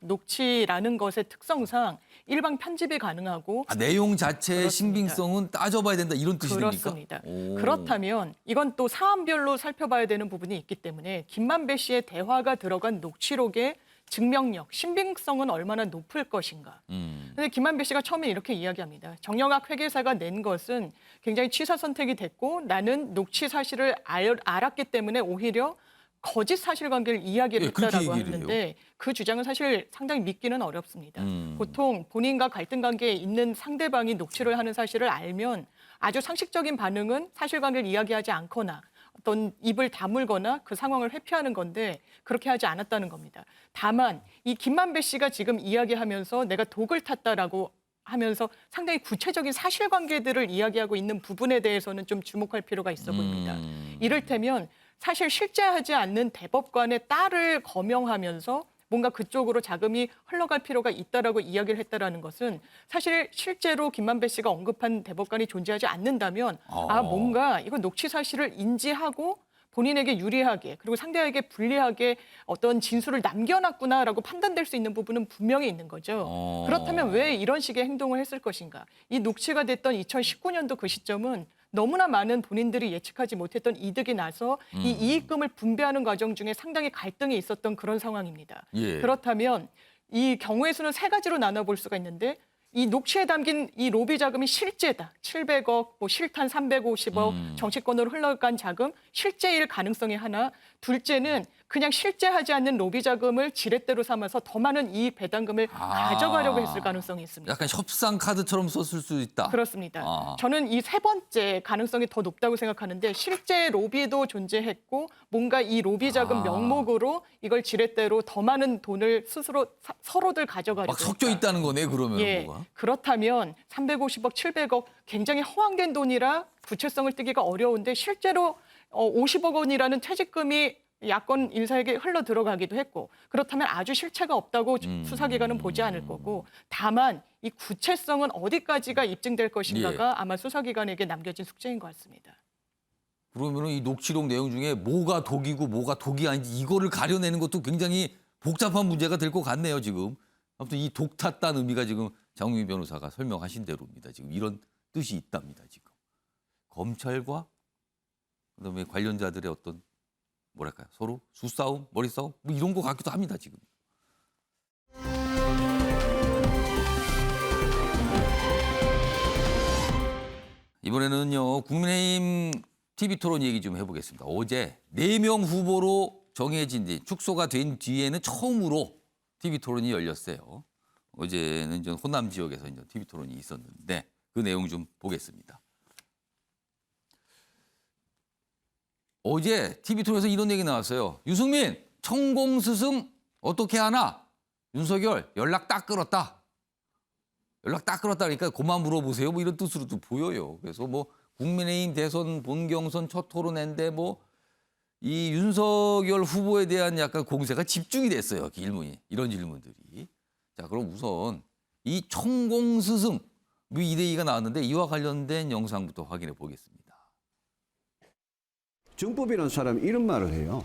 Speaker 13: 녹취라는 것의 특성상 일방 편집이 가능하고
Speaker 1: 내용 자체의
Speaker 13: 그렇습니다.
Speaker 1: 신빙성은 따져봐야 된다 이런 뜻이 됩니까?
Speaker 13: 그렇습니다.
Speaker 1: 오.
Speaker 13: 그렇다면 이건 또 사안별로 살펴봐야 되는 부분이 있기 때문에 김만배 씨의 대화가 들어간 녹취록의 증명력, 신빙성은 얼마나 높을 것인가. 근데 김만배 씨가 처음에 이렇게 이야기합니다. 정영학 회계사가 낸 것은 굉장히 취사 선택이 됐고 나는 녹취 사실을 알았기 때문에 오히려 거짓 사실관계를 이야기를 했다라고 하는데 그 주장은 사실 상당히 믿기는 어렵습니다. 보통 본인과 갈등 관계에 있는 상대방이 녹취를 하는 사실을 알면 아주 상식적인 반응은 사실관계를 이야기하지 않거나 어떤 입을 다물거나 그 상황을 회피하는 건데 그렇게 하지 않았다는 겁니다. 다만 이 김만배 씨가 지금 이야기하면서 내가 독을 탔다라고 하면서 상당히 구체적인 사실관계들을 이야기하고 있는 부분에 대해서는 좀 주목할 필요가 있어 보입니다. 이를테면 사실 실제하지 않는 대법관의 딸을 거명하면서 뭔가 그쪽으로 자금이 흘러갈 필요가 있다라고 이야기를 했다라는 것은 사실 실제로 김만배 씨가 언급한 대법관이 존재하지 않는다면 뭔가 이건 녹취 사실을 인지하고 본인에게 유리하게 그리고 상대에게 불리하게 어떤 진술을 남겨놨구나라고 판단될 수 있는 부분은 분명히 있는 거죠. 그렇다면 왜 이런 식의 행동을 했을 것인가? 이 녹취가 됐던 2019년도 그 시점은 너무나 많은 본인들이 예측하지 못했던 이득이 나서 이 이익금을 분배하는 과정 중에 상당히 갈등이 있었던 그런 상황입니다.
Speaker 1: 예.
Speaker 13: 그렇다면 이 경우의 수는 세 가지로 나눠볼 수가 있는데 이 녹취에 담긴 이 로비 자금이 실제다. 700억, 뭐 실탄 350억, 정치권으로 흘러간 자금, 실제일 가능성이 하나. 둘째는 그냥 실제하지 않는 로비 자금을 지렛대로 삼아서 더 많은 이익 배당금을 가져가려고 했을 가능성이 있습니다.
Speaker 1: 약간 협상 카드처럼 썼을 수 있다.
Speaker 13: 그렇습니다. 저는 이 세 번째 가능성이 더 높다고 생각하는데 실제 로비도 존재했고 뭔가 이 로비 자금 명목으로 이걸 지렛대로 더 많은 돈을 스스로 서로들 가져가려고
Speaker 1: 막 섞여
Speaker 13: 했다.
Speaker 1: 있다는 거네 그러면
Speaker 13: 예,
Speaker 1: 뭐가.
Speaker 13: 그렇다면 350억, 700억 굉장히 허황된 돈이라 구체성을 띠기가 어려운데 실제로 50억 원이라는 퇴직금이 야권 인사에게 흘러 들어가기도 했고 그렇다면 아주 실체가 없다고 수사기관은 보지 않을 거고 다만 이 구체성은 어디까지가 입증될 것인가가 아마 수사기관에게 남겨진 숙제인 것 같습니다.
Speaker 1: 그러면은 이 녹취록 내용 중에 뭐가 독이고 뭐가 독이 아닌지 이거를 가려내는 것도 굉장히 복잡한 문제가 될 것 같네요 지금. 아무튼 이 독 탔다는 의미가 지금 장우미 변호사가 설명하신 대로입니다. 지금 이런 뜻이 있답니다 지금. 검찰과 그다음에 관련자들의 어떤 뭐랄까요 서로 수싸움, 머리싸움 뭐 이런 거 같기도 합니다 지금. 이번에는요 국민의힘 TV 토론 얘기 좀 해보겠습니다. 어제 4명 후보로 정해진 뒤 축소가 된 뒤에는 처음으로 TV 토론이 열렸어요. 어제는 좀 호남 지역에서 이제 TV 토론이 있었는데 그 내용 좀 보겠습니다. 어제 TV 토론에서 이런 얘기 나왔어요. 유승민 천공스승 어떻게 하나? 윤석열 연락 딱 끊었다. 연락 딱 끊었다 그러니까 그만 물어보세요. 뭐 이런 뜻으로도 보여요. 그래서 뭐 국민의힘 대선 본경선 첫 토론인데 뭐 이 윤석열 후보에 대한 약간 공세가 집중이 됐어요. 질문이 이런 질문들이. 자 그럼 우선 이 천공스승 이 대의가 나왔는데 이와 관련된 영상부터 확인해 보겠습니다.
Speaker 16: 정법이라는 사람이 이런 말을 해요.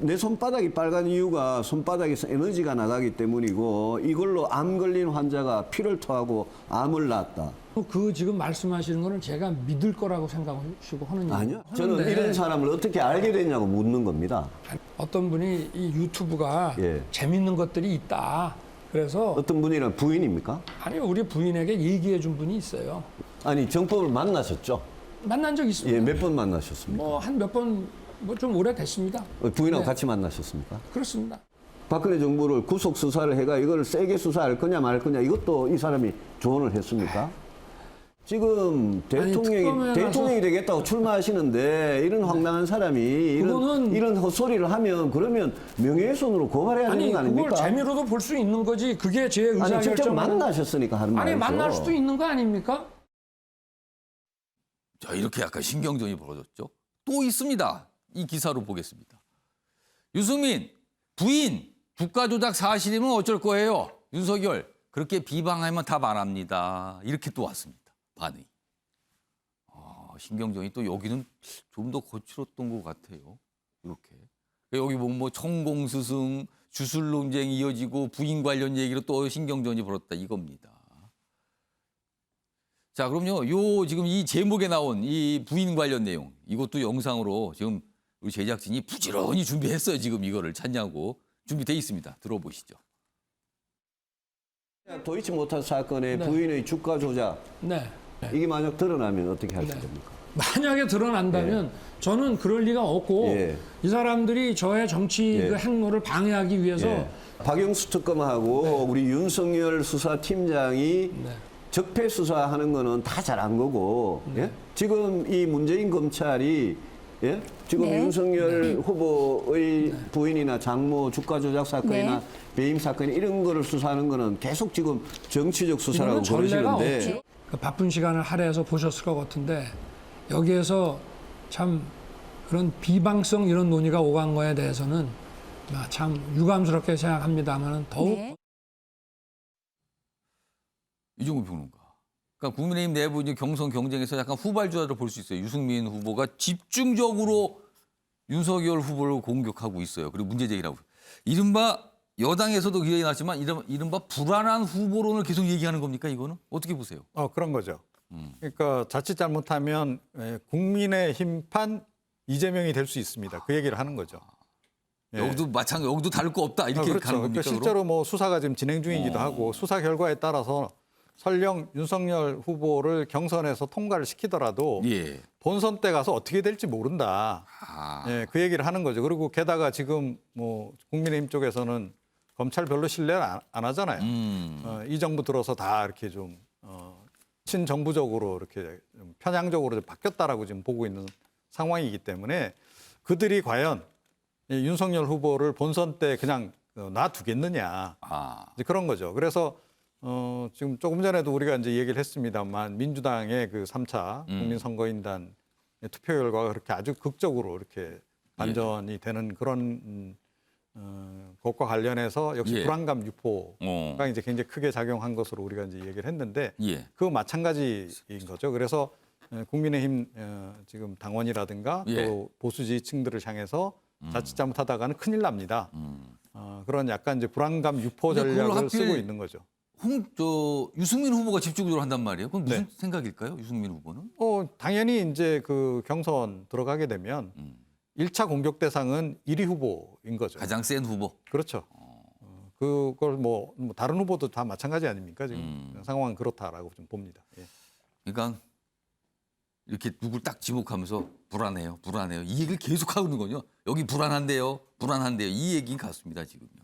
Speaker 16: 내 손바닥이 빨간 이유가 손바닥에서 에너지가 나가기 때문이고 이걸로 암 걸린 환자가 피를 토하고 암을 낳았다.
Speaker 17: 그 지금 말씀하시는 거는 제가 믿을 거라고 생각하시고 하는 얘기예요.
Speaker 16: 아니요. 저는 이런 사람을 어떻게 알게 됐냐고 묻는 겁니다.
Speaker 17: 어떤 분이 이 유튜브가
Speaker 16: 예.
Speaker 17: 재밌는 것들이 있다. 그래서
Speaker 16: 어떤 분이란 부인입니까?
Speaker 17: 아니 우리 부인에게 얘기해 준 분이 있어요.
Speaker 16: 아니 정법을 만나셨죠?
Speaker 17: 만난 적 있습니다.
Speaker 16: 예, 몇 번 만나셨습니까?
Speaker 17: 뭐 한 몇 번 뭐 좀 오래됐습니다.
Speaker 16: 부인하고
Speaker 17: 네.
Speaker 16: 같이 만나셨습니까?
Speaker 17: 그렇습니다.
Speaker 16: 박근혜 정부를 구속 수사를 해가 이걸 세게 수사할 거냐 말 거냐 이것도 이 사람이 조언을 했습니까? 지금 대통령이 되겠다고 출마하시는데 이런 황당한 사람이 이런 헛소리를 하면 그러면 명예훼손으로 고발해야 되는 거 아닙니까?
Speaker 17: 그걸 재미로도 볼 수 있는 거지. 그게 제 의사결정.
Speaker 16: 아니 직접 만나셨으니까 하는 말이죠.
Speaker 17: 아니 만날 수도 있는 거 아닙니까?
Speaker 1: 자 이렇게 약간 신경전이 벌어졌죠. 또 있습니다. 이 기사로 보겠습니다. 유승민 부인 주가 조작 사실이면 어쩔 거예요. 윤석열 그렇게 비방하면 답 안 합니다. 이렇게 또 왔습니다. 반응이. 신경전이 또 여기는 좀 더 거칠었던 것 같아요. 이렇게. 여기 보면 뭐 천공스승, 주술 논쟁이 이어지고 부인 관련 얘기로 또 신경전이 벌었다 이겁니다. 자, 그럼요. 요 지금 이 제목에 나온 이 부인 관련 내용 이것도 영상으로 지금 우리 제작진이 부지런히 준비했어요. 지금 이거를 찾냐고 준비돼 있습니다. 들어보시죠.
Speaker 16: 도이치모터 사건의
Speaker 17: 네.
Speaker 16: 부인의 주가 조작
Speaker 17: 네.
Speaker 16: 이게 만약 드러나면 어떻게 하실
Speaker 17: 네.
Speaker 16: 겁니까?
Speaker 17: 만약에 드러난다면 저는 그럴 리가 없고 이 사람들이 저의 정치 그 행로를 방해하기 위해서
Speaker 16: 박영수 특검하고 우리 윤석열 수사팀장이 적폐 수사하는 거는 다 잘한 거고 지금 이 문재인 검찰이 지금 윤석열 후보의 부인이나 장모 주가 조작 사건이나 배임 사건 이런 거를 수사하는 거는 계속 지금 정치적 수사라고 그러시는데
Speaker 17: 그 바쁜 시간을 할애해서 보셨을 것 같은데 여기에서 참 그런 비방성 이런 논의가 오간 거에 대해서는 참 유감스럽게 생각합니다만 더욱
Speaker 1: 이종우 평론가. 그러니까 국민의힘 내부 이제 경선 경쟁에서 약간 후발주자로 볼 수 있어요. 유승민 후보가 집중적으로 윤석열 후보를 공격하고 있어요. 그리고 문제 제기를 하고. 이른바 여당에서도 그 얘기 나왔지만 이른바 불안한 후보론을 계속 얘기하는 겁니까 이거는? 어떻게 보세요?
Speaker 8: 그런 거죠. 그러니까 자칫 잘못하면 국민의힘판 이재명이 될 수 있습니다. 그 얘기를 하는 거죠.
Speaker 1: 여기도 마찬가지, 여기도 다를 거 없다 이렇게
Speaker 8: 그렇죠.
Speaker 1: 가는 겁니까?
Speaker 8: 그러니까 실제로 뭐 수사가 지금 진행 중이기도 하고 수사 결과에 따라서 설령 윤석열 후보를 경선에서 통과를 시키더라도 본선 때 가서 어떻게 될지 모른다. 예, 그 얘기를 하는 거죠. 그리고 게다가 지금 뭐 국민의힘 쪽에서는 검찰 별로 신뢰를 안 하잖아요. 이 정부 들어서 다 이렇게 좀 친정부적으로 이렇게 좀 편향적으로 바뀌었다라고 지금 보고 있는 상황이기 때문에 그들이 과연 이 윤석열 후보를 본선 때 그냥 놔두겠느냐 이제 그런 거죠. 그래서 지금 조금 전에도 우리가 이제 얘기를 했습니다만 민주당의 그 3차 국민선거인단 투표 결과가 그렇게 아주 극적으로 이렇게 반전이 되는 그런 것과 관련해서 역시 불안감 유포가 이제 굉장히 크게 작용한 것으로 우리가 이제 얘기를 했는데 그 마찬가지인 거죠. 그래서 국민의힘 지금 당원이라든가 또 보수 지지층들을 향해서 자칫 잘못하다가는 큰일 납니다. 그런 약간 이제 불안감 유포 전략을 쓰고 있는 거죠.
Speaker 1: 유승민 후보가 집중적으로 한단 말이에요. 그건 무슨 생각일까요? 유승민 후보는?
Speaker 8: 당연히 이제 그 경선 들어가게 되면 1차 공격 대상은 1위 후보인 거죠.
Speaker 1: 가장 센 후보.
Speaker 8: 그렇죠. 그걸 뭐 다른 후보도 다 마찬가지 아닙니까? 지금 상황은 그렇다라고 좀 봅니다. 예.
Speaker 1: 그러니까 이렇게 누굴 딱 지목하면서 불안해요. 이 얘기를 계속 하고 있는 거죠. 여기 불안한데요. 이 얘기인 것 같습니다. 지금요.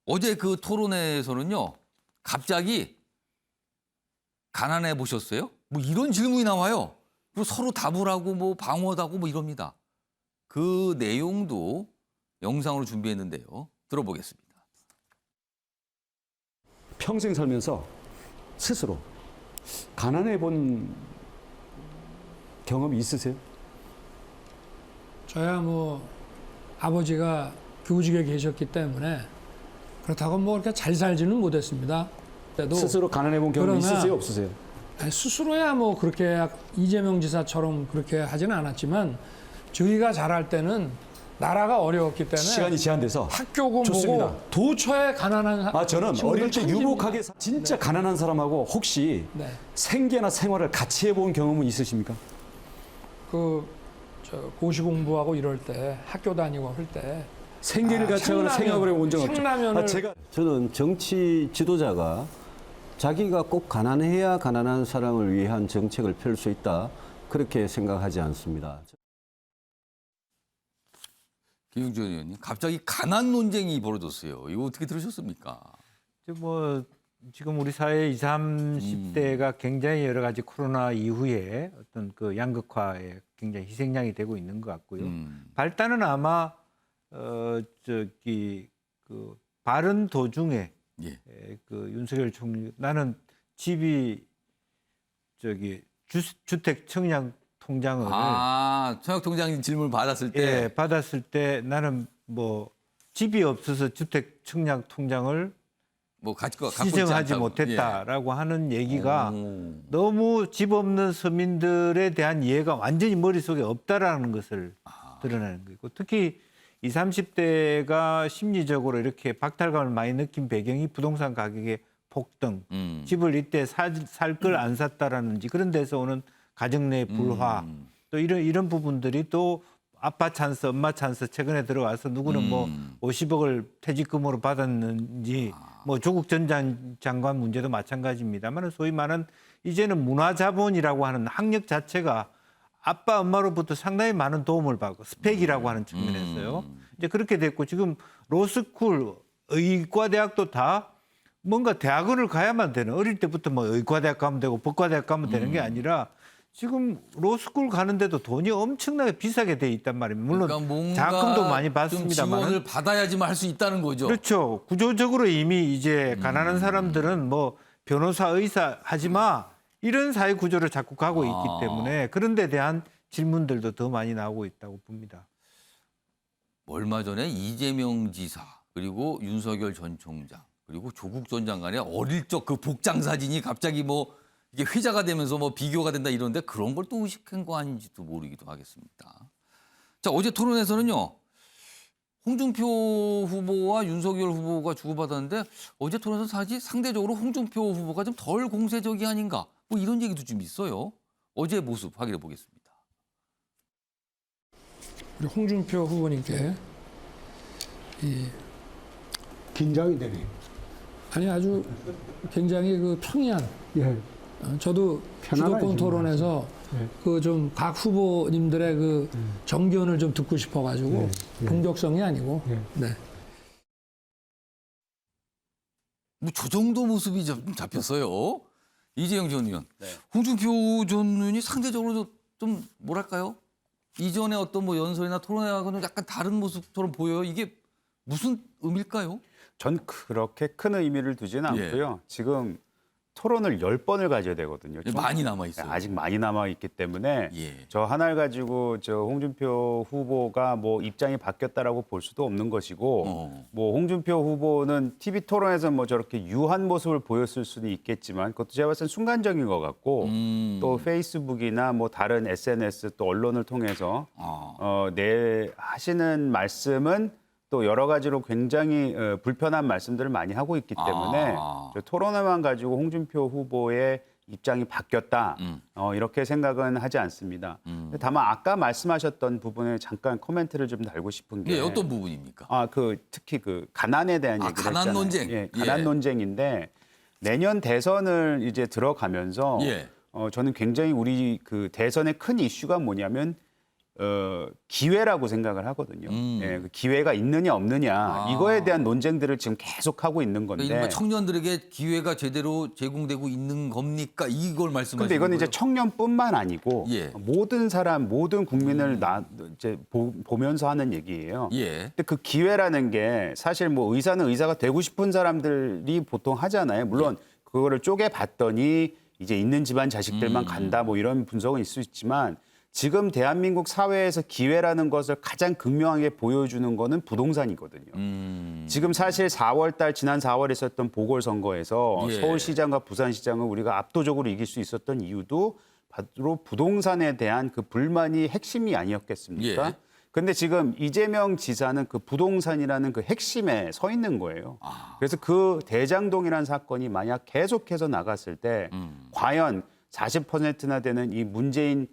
Speaker 1: 어제 그 토론회에서는요. 갑자기 가난해 보셨어요? 뭐 이런 질문이 나와요. 그리고 서로 답을 하고 뭐 방어하고 뭐 이럽니다. 그 내용도 영상으로 준비했는데요. 들어보겠습니다.
Speaker 11: 평생 살면서 스스로 가난해 본 경험이 있으세요?
Speaker 17: 저야 뭐 아버지가 교직에 계셨기 때문에 그렇다고 뭐 그렇게 잘 살지는 못했습니다.
Speaker 11: 스스로 가난해 본 경험이 있으세요? 없으세요?
Speaker 17: 아니, 스스로야 뭐 그렇게 이재명 지사처럼 그렇게 하지는 않았지만 저희가 자랄 때는 나라가 어려웠기 때문에
Speaker 11: 시간이 제한돼서
Speaker 17: 학교고
Speaker 11: 좋습니다.
Speaker 17: 뭐고 도처에 가난한
Speaker 11: 저는 어릴 때 유복하게 진짜 가난한 사람하고 혹시 생계나 생활을 같이 해본 경험은 있으십니까?
Speaker 17: 고시 공부하고 이럴 때 학교 다니고 할 때
Speaker 11: 생계를 같이 하거나 생각을 해본 적 없죠.
Speaker 16: 저는 정치 지도자가 자기가 꼭 가난해야 가난한 사람을 위한 정책을 펼 수 있다. 그렇게 생각하지 않습니다.
Speaker 1: 김용준 의원님, 갑자기 가난 논쟁이 벌어졌어요. 이거 어떻게 들으셨습니까?
Speaker 7: 뭐 지금 우리 사회 20, 30대가 굉장히 여러 가지 코로나 이후에 어떤 그 양극화에 굉장히 희생양이 되고 있는 것 같고요. 발단은 아마 그 발언 도중에 그 윤석열 총리 나는 집이 주택 청약 통장을
Speaker 1: 청약 통장 질문을 받았을 때
Speaker 7: 받았을 때 나는 뭐 집이 없어서 주택 청약 통장을
Speaker 1: 뭐
Speaker 7: 시정하지 못했다라고 하는 얘기가 너무 집 없는 서민들에 대한 이해가 완전히 머릿속에 없다라는 것을 드러내는 거고 특히 20, 30대가 심리적으로 이렇게 박탈감을 많이 느낀 배경이 부동산 가격의 폭등, 집을 이때 살 걸 안 샀다라는지 그런 데서 오는 가정 내 불화, 또 이런 부분들이 또 아빠 찬스, 엄마 찬스 최근에 들어와서 누구는 뭐 50억을 퇴직금으로 받았는지 뭐 조국 전 장관 문제도 마찬가지입니다만 소위 말하는 이제는 문화자본이라고 하는 학력 자체가 아빠, 엄마로부터 상당히 많은 도움을 받고 스펙이라고 하는 측면에서요. 이제 그렇게 됐고 지금 로스쿨, 의과대학도 다 뭔가 대학원을 가야만 되는 어릴 때부터 뭐 의과대학 가면 되고 법과대학 가면 되는 게 아니라 지금 로스쿨 가는데도 돈이 엄청나게 비싸게 돼 있단 말입니다. 물론
Speaker 1: 그러니까
Speaker 7: 장학금도 많이 받습니다만
Speaker 1: 지원을 받아야지만 할 수 있다는 거죠.
Speaker 7: 그렇죠. 구조적으로 이미 이제 가난한 사람들은 뭐 변호사, 의사 하지 마 이런 사회 구조를 자꾸 가고 있기 때문에 그런 데 대한 질문들도 더 많이 나오고 있다고 봅니다.
Speaker 1: 얼마 전에 이재명 지사 그리고 윤석열 전 총장 그리고 조국 전 장관의 어릴 적 그 복장 사진이 갑자기 뭐 이게 회자가 되면서 뭐 비교가 된다 이런데 그런 걸 또 의식한 거 아닌지도 모르기도 하겠습니다. 자, 어제 토론에서는요. 홍준표 후보와 윤석열 후보가 주고받았는데 어제 토론에서 사실 상대적으로 홍준표 후보가 좀 덜 공세적이 아닌가 뭐 이런 얘기도 좀 있어요. 어제의 모습 확인해 보겠습니다.
Speaker 17: 우리 홍준표 후보님께
Speaker 10: 긴장이 되네.
Speaker 17: 아니 아주 굉장히 그 평이한 저도 주도권 토론에서 그 좀 각 후보님들의 그 정견을 좀 듣고 싶어가지고 공격성이 아니고 네.
Speaker 1: 뭐 저 정도 모습이 좀 잡혔어요. 이재영 전 의원. 홍준표 전 의원이 상대적으로 좀 뭐랄까요? 이전에 어떤 뭐 연설이나 토론회하고는 약간 다른 모습처럼 보여요. 이게 무슨 의미일까요?
Speaker 12: 전 그렇게 큰 의미를 두지는 않고요. 지금 토론을 10번을 가져야 되거든요.
Speaker 1: 많이 남아있어요.
Speaker 12: 아직 많이 남아있기 때문에 저 하나를 가지고 저 홍준표 후보가 뭐 입장이 바뀌었다라고 볼 수도 없는 것이고 뭐 홍준표 후보는 TV 토론에서 뭐 저렇게 유한 모습을 보였을 수는 있겠지만 그것도 제가 봤을 땐 순간적인 것 같고 또 페이스북이나 뭐 다른 SNS 또 언론을 통해서 하시는 말씀은 또 여러 가지로 굉장히 불편한 말씀들을 많이 하고 있기 때문에 저 토론회만 가지고 홍준표 후보의 입장이 바뀌었다 이렇게 생각은 하지 않습니다. 다만 아까 말씀하셨던 부분에 잠깐 코멘트를 좀 달고 싶은 게
Speaker 1: 어떤 부분입니까?
Speaker 12: 특히 그 가난에 대한 얘기를
Speaker 1: 가난
Speaker 12: 했잖아요.
Speaker 1: 논쟁.
Speaker 12: 가난 논쟁인데 내년 대선을 이제 들어가면서 저는 굉장히 우리 그 대선의 큰 이슈가 뭐냐면 기회라고 생각을 하거든요. 그 기회가 있느냐 없느냐 이거에 대한 논쟁들을 지금 계속 하고 있는 건데.
Speaker 1: 그러니까 청년들에게 기회가 제대로 제공되고 있는 겁니까? 이걸 말씀하시는 거예요?
Speaker 12: 근데 이건 이제 청년뿐만 아니고 모든 사람, 모든 국민을 이제 보면서 하는 얘기예요. 근데 그 기회라는 게 사실 뭐 의사는 의사가 되고 싶은 사람들이 보통 하잖아요. 물론 그거를 쪼개봤더니 이제 있는 집안 자식들만 간다 뭐 이런 분석은 있을 수 있지만 지금 대한민국 사회에서 기회라는 것을 가장 극명하게 보여주는 거는 부동산이거든요. 지금 사실 지난 4월에 있었던 보궐선거에서 서울시장과 부산시장을 우리가 압도적으로 이길 수 있었던 이유도 바로 부동산에 대한 그 불만이 핵심이 아니었겠습니까? 근데 지금 이재명 지사는 그 부동산이라는 그 핵심에 서 있는 거예요. 그래서 그 대장동이라는 사건이 만약 계속해서 나갔을 때 과연 40%나 되는 이 문재인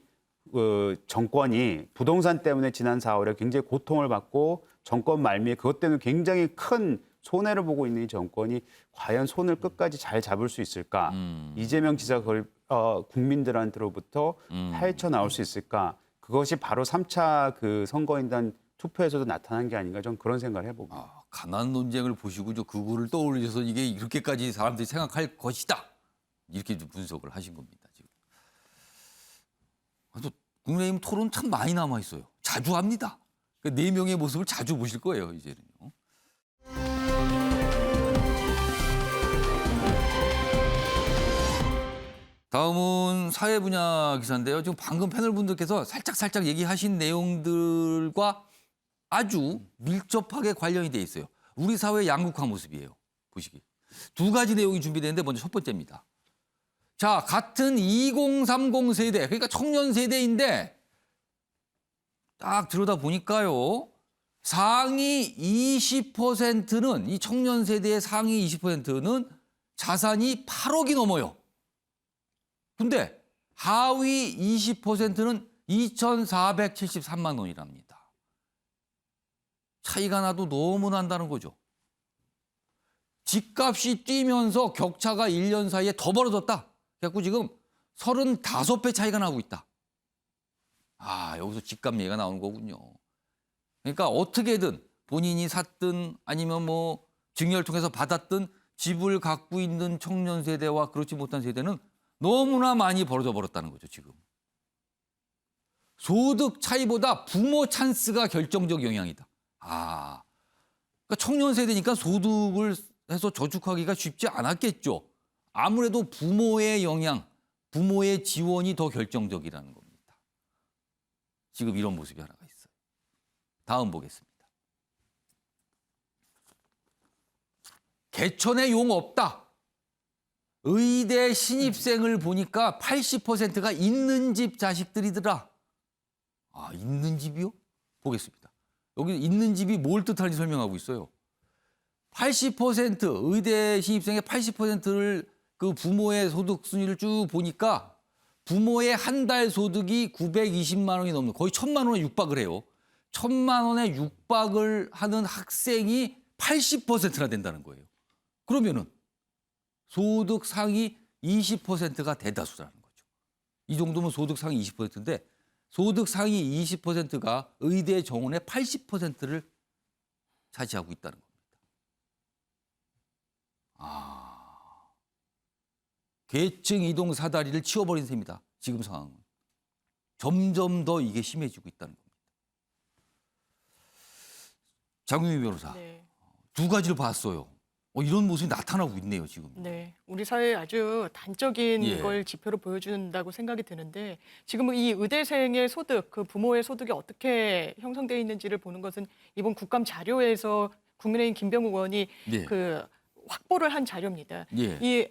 Speaker 12: 정권이 부동산 때문에 지난 4월에 굉장히 고통을 받고 정권 말미에 그것 때문에 굉장히 큰 손해를 보고 있는 이 정권이 과연 손을 끝까지 잘 잡을 수 있을까? 이재명 지사가 그걸 국민들한테로부터 헤쳐나올 수 있을까? 그것이 바로 3차 그 선거인단 투표에서도 나타난 게 아닌가 저는 그런 생각을 해봅니다.
Speaker 1: 가난 논쟁을 보시고 그거를 떠올려서 이게 이렇게까지 사람들이 생각할 것이다. 이렇게 좀 분석을 하신 겁니다. 지금. 또 국민의힘 토론 참 많이 남아 있어요. 자주 합니다. 그 4명의 모습을 자주 보실 거예요, 이제는요. 다음은 사회 분야 기사인데요. 지금 방금 패널 분들께서 살짝 얘기하신 내용들과 아주 밀접하게 관련이 돼 있어요. 우리 사회의 양극화 모습이에요. 보시기. 2가지 내용이 준비되는데 먼저 첫 번째입니다. 자, 같은 2030 세대, 그러니까 청년 세대인데 딱 들여다보니까요. 상위 20%는 이 청년 세대의 상위 20%는 자산이 8억이 넘어요. 근데 하위 20%는 2,473만 원이랍니다. 차이가 나도 너무 난다는 거죠. 집값이 뛰면서 격차가 1년 사이에 더 벌어졌다. 그래갖고 지금 35배 차이가 나고 있다. 여기서 집값 얘기가 나오는 거군요. 그러니까 어떻게든 본인이 샀든 아니면 뭐 증여를 통해서 받았든 집을 갖고 있는 청년 세대와 그렇지 못한 세대는 너무나 많이 벌어져 버렸다는 거죠, 지금. 소득 차이보다 부모 찬스가 결정적 영향이다. 그러니까 청년 세대니까 소득을 해서 저축하기가 쉽지 않았겠죠. 아무래도 부모의 영향, 부모의 지원이 더 결정적이라는 겁니다. 지금 이런 모습이 하나가 있어요. 다음 보겠습니다. 개천에 용 없다. 의대 신입생을 보니까 80%가 있는 집 자식들이더라. 있는 집이요? 보겠습니다. 여기 있는 집이 뭘 뜻하는지 설명하고 있어요. 80% 의대 신입생의 80%를 그 부모의 소득 순위를 쭉 보니까 부모의 한 달 소득이 920만 원이 넘는 거의 1,000만 원에 육박을 해요. 1,000만 원에 육박을 하는 학생이 80%나 된다는 거예요. 그러면은 소득 상위 20%가 대다수라는 거죠. 이 정도면 소득 상위 20%인데 소득 상위 20%가 의대 정원의 80%를 차지하고 있다는 겁니다. 계층 이동 사다리를 치워버린 셈이다. 지금 상황은. 점점 더 이게 심해지고 있다는 겁니다. 장유미 변호사,
Speaker 13: 네.
Speaker 1: 두 가지를 봤어요. 이런 모습이 나타나고 있네요, 지금.
Speaker 13: 네, 우리 사회에 아주 단적인
Speaker 1: 예.
Speaker 13: 걸 지표로 보여준다고 생각이 드는데 지금 이 의대생의 소득, 그 부모의 소득이 어떻게 형성되어 있는지를 보는 것은 이번 국감 자료에서 국민의힘 김병욱 의원이
Speaker 1: 예.
Speaker 13: 그 확보를 한 자료입니다.
Speaker 1: 예.
Speaker 13: 이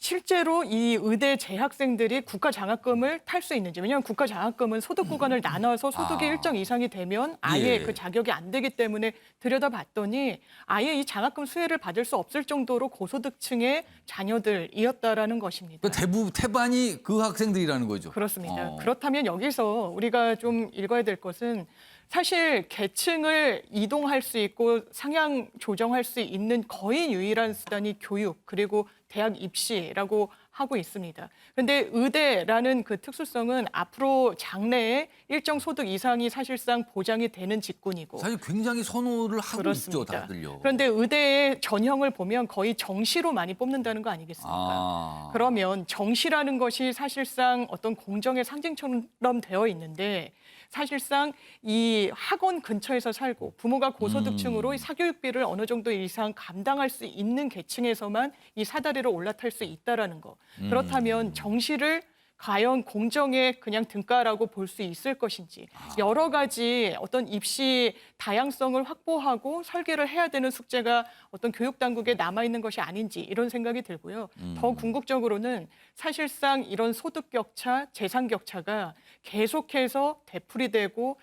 Speaker 13: 실제로 이 의대 재학생들이 국가 장학금을 탈 수 있는지, 왜냐하면 국가 장학금은 소득 구간을 나눠서 소득이 일정 이상이 되면 아예
Speaker 1: 예.
Speaker 13: 그 자격이 안 되기 때문에 들여다봤더니 아예 이 장학금 수혜를 받을 수 없을 정도로 고소득층의 자녀들이었다라는 것입니다.
Speaker 1: 그러니까 대부분 태반이 그 학생들이라는 거죠.
Speaker 13: 그렇습니다. 그렇다면 여기서 우리가 좀 읽어야 될 것은 사실 계층을 이동할 수 있고 상향 조정할 수 있는 거의 유일한 수단이 교육 그리고 대학 입시라고 하고 있습니다. 그런데 의대라는 그 특수성은 앞으로 장래에 일정 소득 이상이 사실상 보장이 되는 직군이고
Speaker 1: 사실 굉장히 선호를 하고
Speaker 13: 그렇습니다.
Speaker 1: 있죠, 다들요.
Speaker 13: 그런데 의대의 전형을 보면 거의 정시로 많이 뽑는다는 거 아니겠습니까? 그러면 정시라는 것이 사실상 어떤 공정의 상징처럼 되어 있는데 사실상 이 학원 근처에서 살고 부모가 고소득층으로 사교육비를 어느 정도 이상 감당할 수 있는 계층에서만 이 사다리를 올라탈 수 있다라는 거. 그렇다면 정시를 과연 공정의 그냥 등가라고 볼 수 있을 것인지 여러 가지 어떤 입시 다양성을 확보하고 설계를 해야 되는 숙제가 어떤 교육 당국에 남아 있는 것이 아닌지 이런 생각이 들고요. 더 궁극적으로는 사실상 이런 소득 격차, 재산 격차가 계속해서 되풀이되고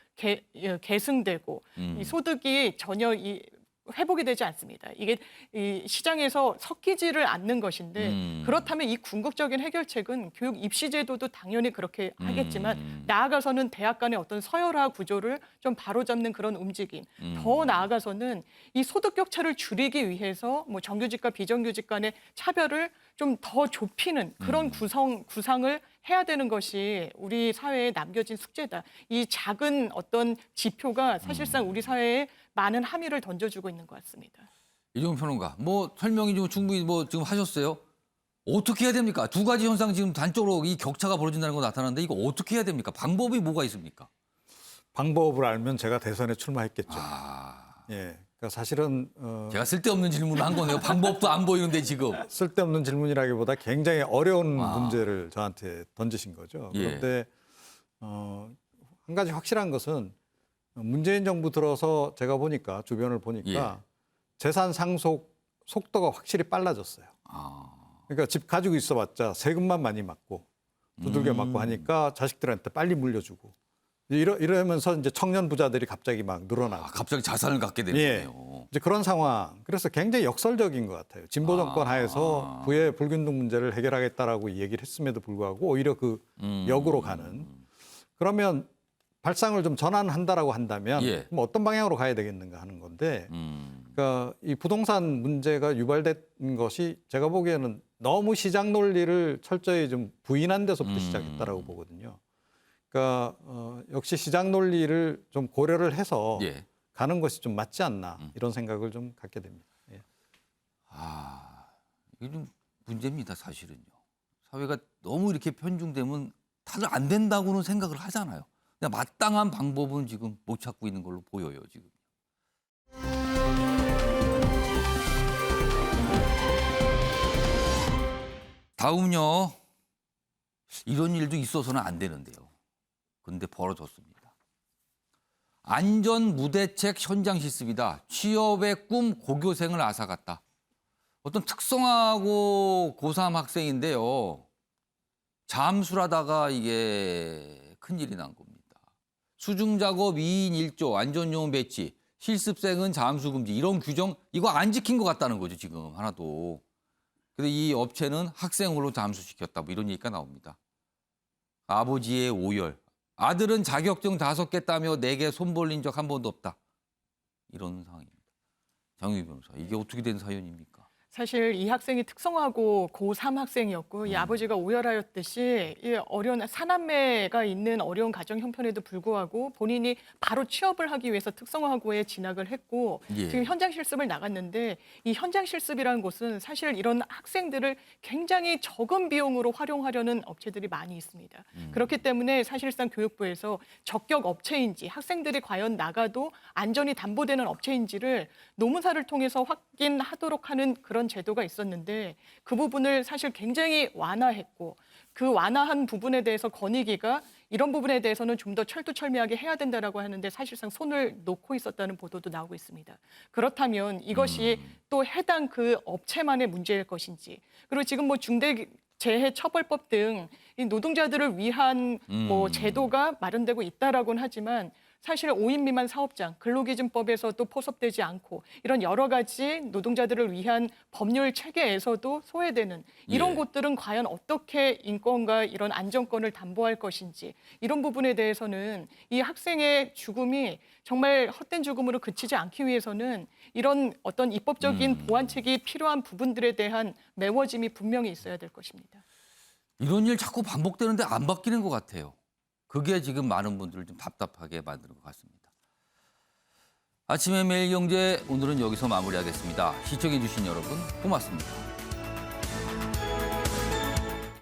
Speaker 13: 계승되고 이 소득이 전혀 회복이 되지 않습니다. 이게 이 시장에서 섞이지를 않는 것인데 그렇다면 이 궁극적인 해결책은 교육 입시 제도도 당연히 그렇게 하겠지만 나아가서는 대학 간의 어떤 서열화 구조를 좀 바로잡는 그런 움직임. 더 나아가서는 이 소득 격차를 줄이기 위해서 뭐 정규직과 비정규직 간의 차별을 좀 더 좁히는 그런 구상을 해야 되는 것이 우리 사회에 남겨진 숙제다. 이 작은 어떤 지표가 사실상 우리 사회에 많은 함의를 던져주고 있는 것 같습니다.
Speaker 1: 이종훈 평론가, 뭐 설명이 좀 충분히 뭐 지금 하셨어요. 어떻게 해야 됩니까? 두 가지 현상 지금 단적으로 이 격차가 벌어진다는 거 나타나는데 이거 어떻게 해야 됩니까? 방법이 뭐가 있습니까?
Speaker 8: 방법을 알면 제가 대선에 출마했겠죠. 예, 그러니까 사실은
Speaker 1: 제가 쓸데없는 질문을 한 거네요. 방법도 안 보이는데 지금.
Speaker 8: 쓸데없는 질문이라기보다 굉장히 어려운 문제를 저한테 던지신 거죠.
Speaker 1: 예.
Speaker 8: 그런데 한 가지 확실한 것은 문재인 정부 들어서 제가 보니까 주변을 보니까 재산 상속 속도가 확실히 빨라졌어요. 그러니까 집 가지고 있어봤자 세금만 많이 맞고 두들겨 맞고 하니까 자식들한테 빨리 물려주고 이러면서 이제 청년 부자들이 갑자기 막 늘어나고
Speaker 1: 갑자기 자산을 갖게 되는 거네요.
Speaker 8: 이제 그런 상황. 그래서 굉장히 역설적인 것 같아요. 진보 정권 하에서 부의 불균등 문제를 해결하겠다라고 얘기를 했음에도 불구하고 오히려 그 역으로 가는. 그러면 발상을 좀 전환한다라고 한다면 그럼 어떤 방향으로 가야 되겠는가 하는 건데 그러니까 이 부동산 문제가 유발된 것이 제가 보기에는 너무 시장 논리를 철저히 좀 부인한 데서부터 시작했다라고 보거든요. 그러니까 역시 시장 논리를 좀 고려를 해서 가는 것이 좀 맞지 않나 이런 생각을 좀 갖게 됩니다. 예.
Speaker 1: 이게 좀 문제입니다, 사실은요. 사회가 너무 이렇게 편중되면 다들 안 된다고는 생각을 하잖아요. 그냥 마땅한 방법은 지금 못 찾고 있는 걸로 보여요, 지금. 다음은요. 이런 일도 있어서는 안 되는데요. 근데 벌어졌습니다. 안전무대책 현장 실습이다. 취업의 꿈 고교생을 앗아갔다. 어떤 특성화고 고3 학생인데요. 잠수를 하다가 이게 큰일이 난 겁니다. 수중작업 2인 1조, 안전요원 배치, 실습생은 잠수 금지 이런 규정 이거 안 지킨 것 같다는 거죠, 지금 하나도. 근데 이 업체는 학생으로 잠수시켰다 뭐 이런 얘기가 나옵니다. 아버지의 오열, 아들은 자격증 5개 따며 내게 손 벌린 적 한 번도 없다. 이런 상황입니다. 장유미 변호사, 이게 어떻게 된 사연입니까?
Speaker 13: 사실 이 학생이 특성화고 고3 학생이었고 이 아버지가 오열하였듯이 이 어려운 사남매가 있는 어려운 가정 형편에도 불구하고 본인이 바로 취업을 하기 위해서 특성화고에 진학을 했고
Speaker 1: 예.
Speaker 13: 지금 현장 실습을 나갔는데 이 현장 실습이라는 곳은 사실 이런 학생들을 굉장히 적은 비용으로 활용하려는 업체들이 많이 있습니다. 그렇기 때문에 사실상 교육부에서 적격 업체인지 학생들이 과연 나가도 안전이 담보되는 업체인지를 노무사를 통해서 확인하도록 하는 그런 제도가 있었는데 그 부분을 사실 굉장히 완화했고 그 완화한 부분에 대해서 건의기가 이런 부분에 대해서는 좀 더 철두철미하게 해야 된다라고 하는데 사실상 손을 놓고 있었다는 보도도 나오고 있습니다. 그렇다면 이것이 또 해당 그 업체만의 문제일 것인지 그리고 지금 뭐 중대재해처벌법 등 이 노동자들을 위한 뭐 제도가 마련되고 있다라고는 하지만 사실 5인 미만 사업장, 근로기준법에서도 포섭되지 않고 이런 여러 가지 노동자들을 위한 법률 체계에서도 소외되는 이런 곳들은 과연 어떻게 인권과 이런 안전권을 담보할 것인지 이런 부분에 대해서는 이 학생의 죽음이 정말 헛된 죽음으로 그치지 않기 위해서는 이런 어떤 입법적인 보완책이 필요한 부분들에 대한 메워짐이 분명히 있어야 될 것입니다.
Speaker 1: 이런 일 자꾸 반복되는데 안 바뀌는 것 같아요. 그게 지금 많은 분들을 좀 답답하게 만드는 것 같습니다. 아침의 매일경제 오늘은 여기서 마무리하겠습니다. 시청해 주신 여러분 고맙습니다.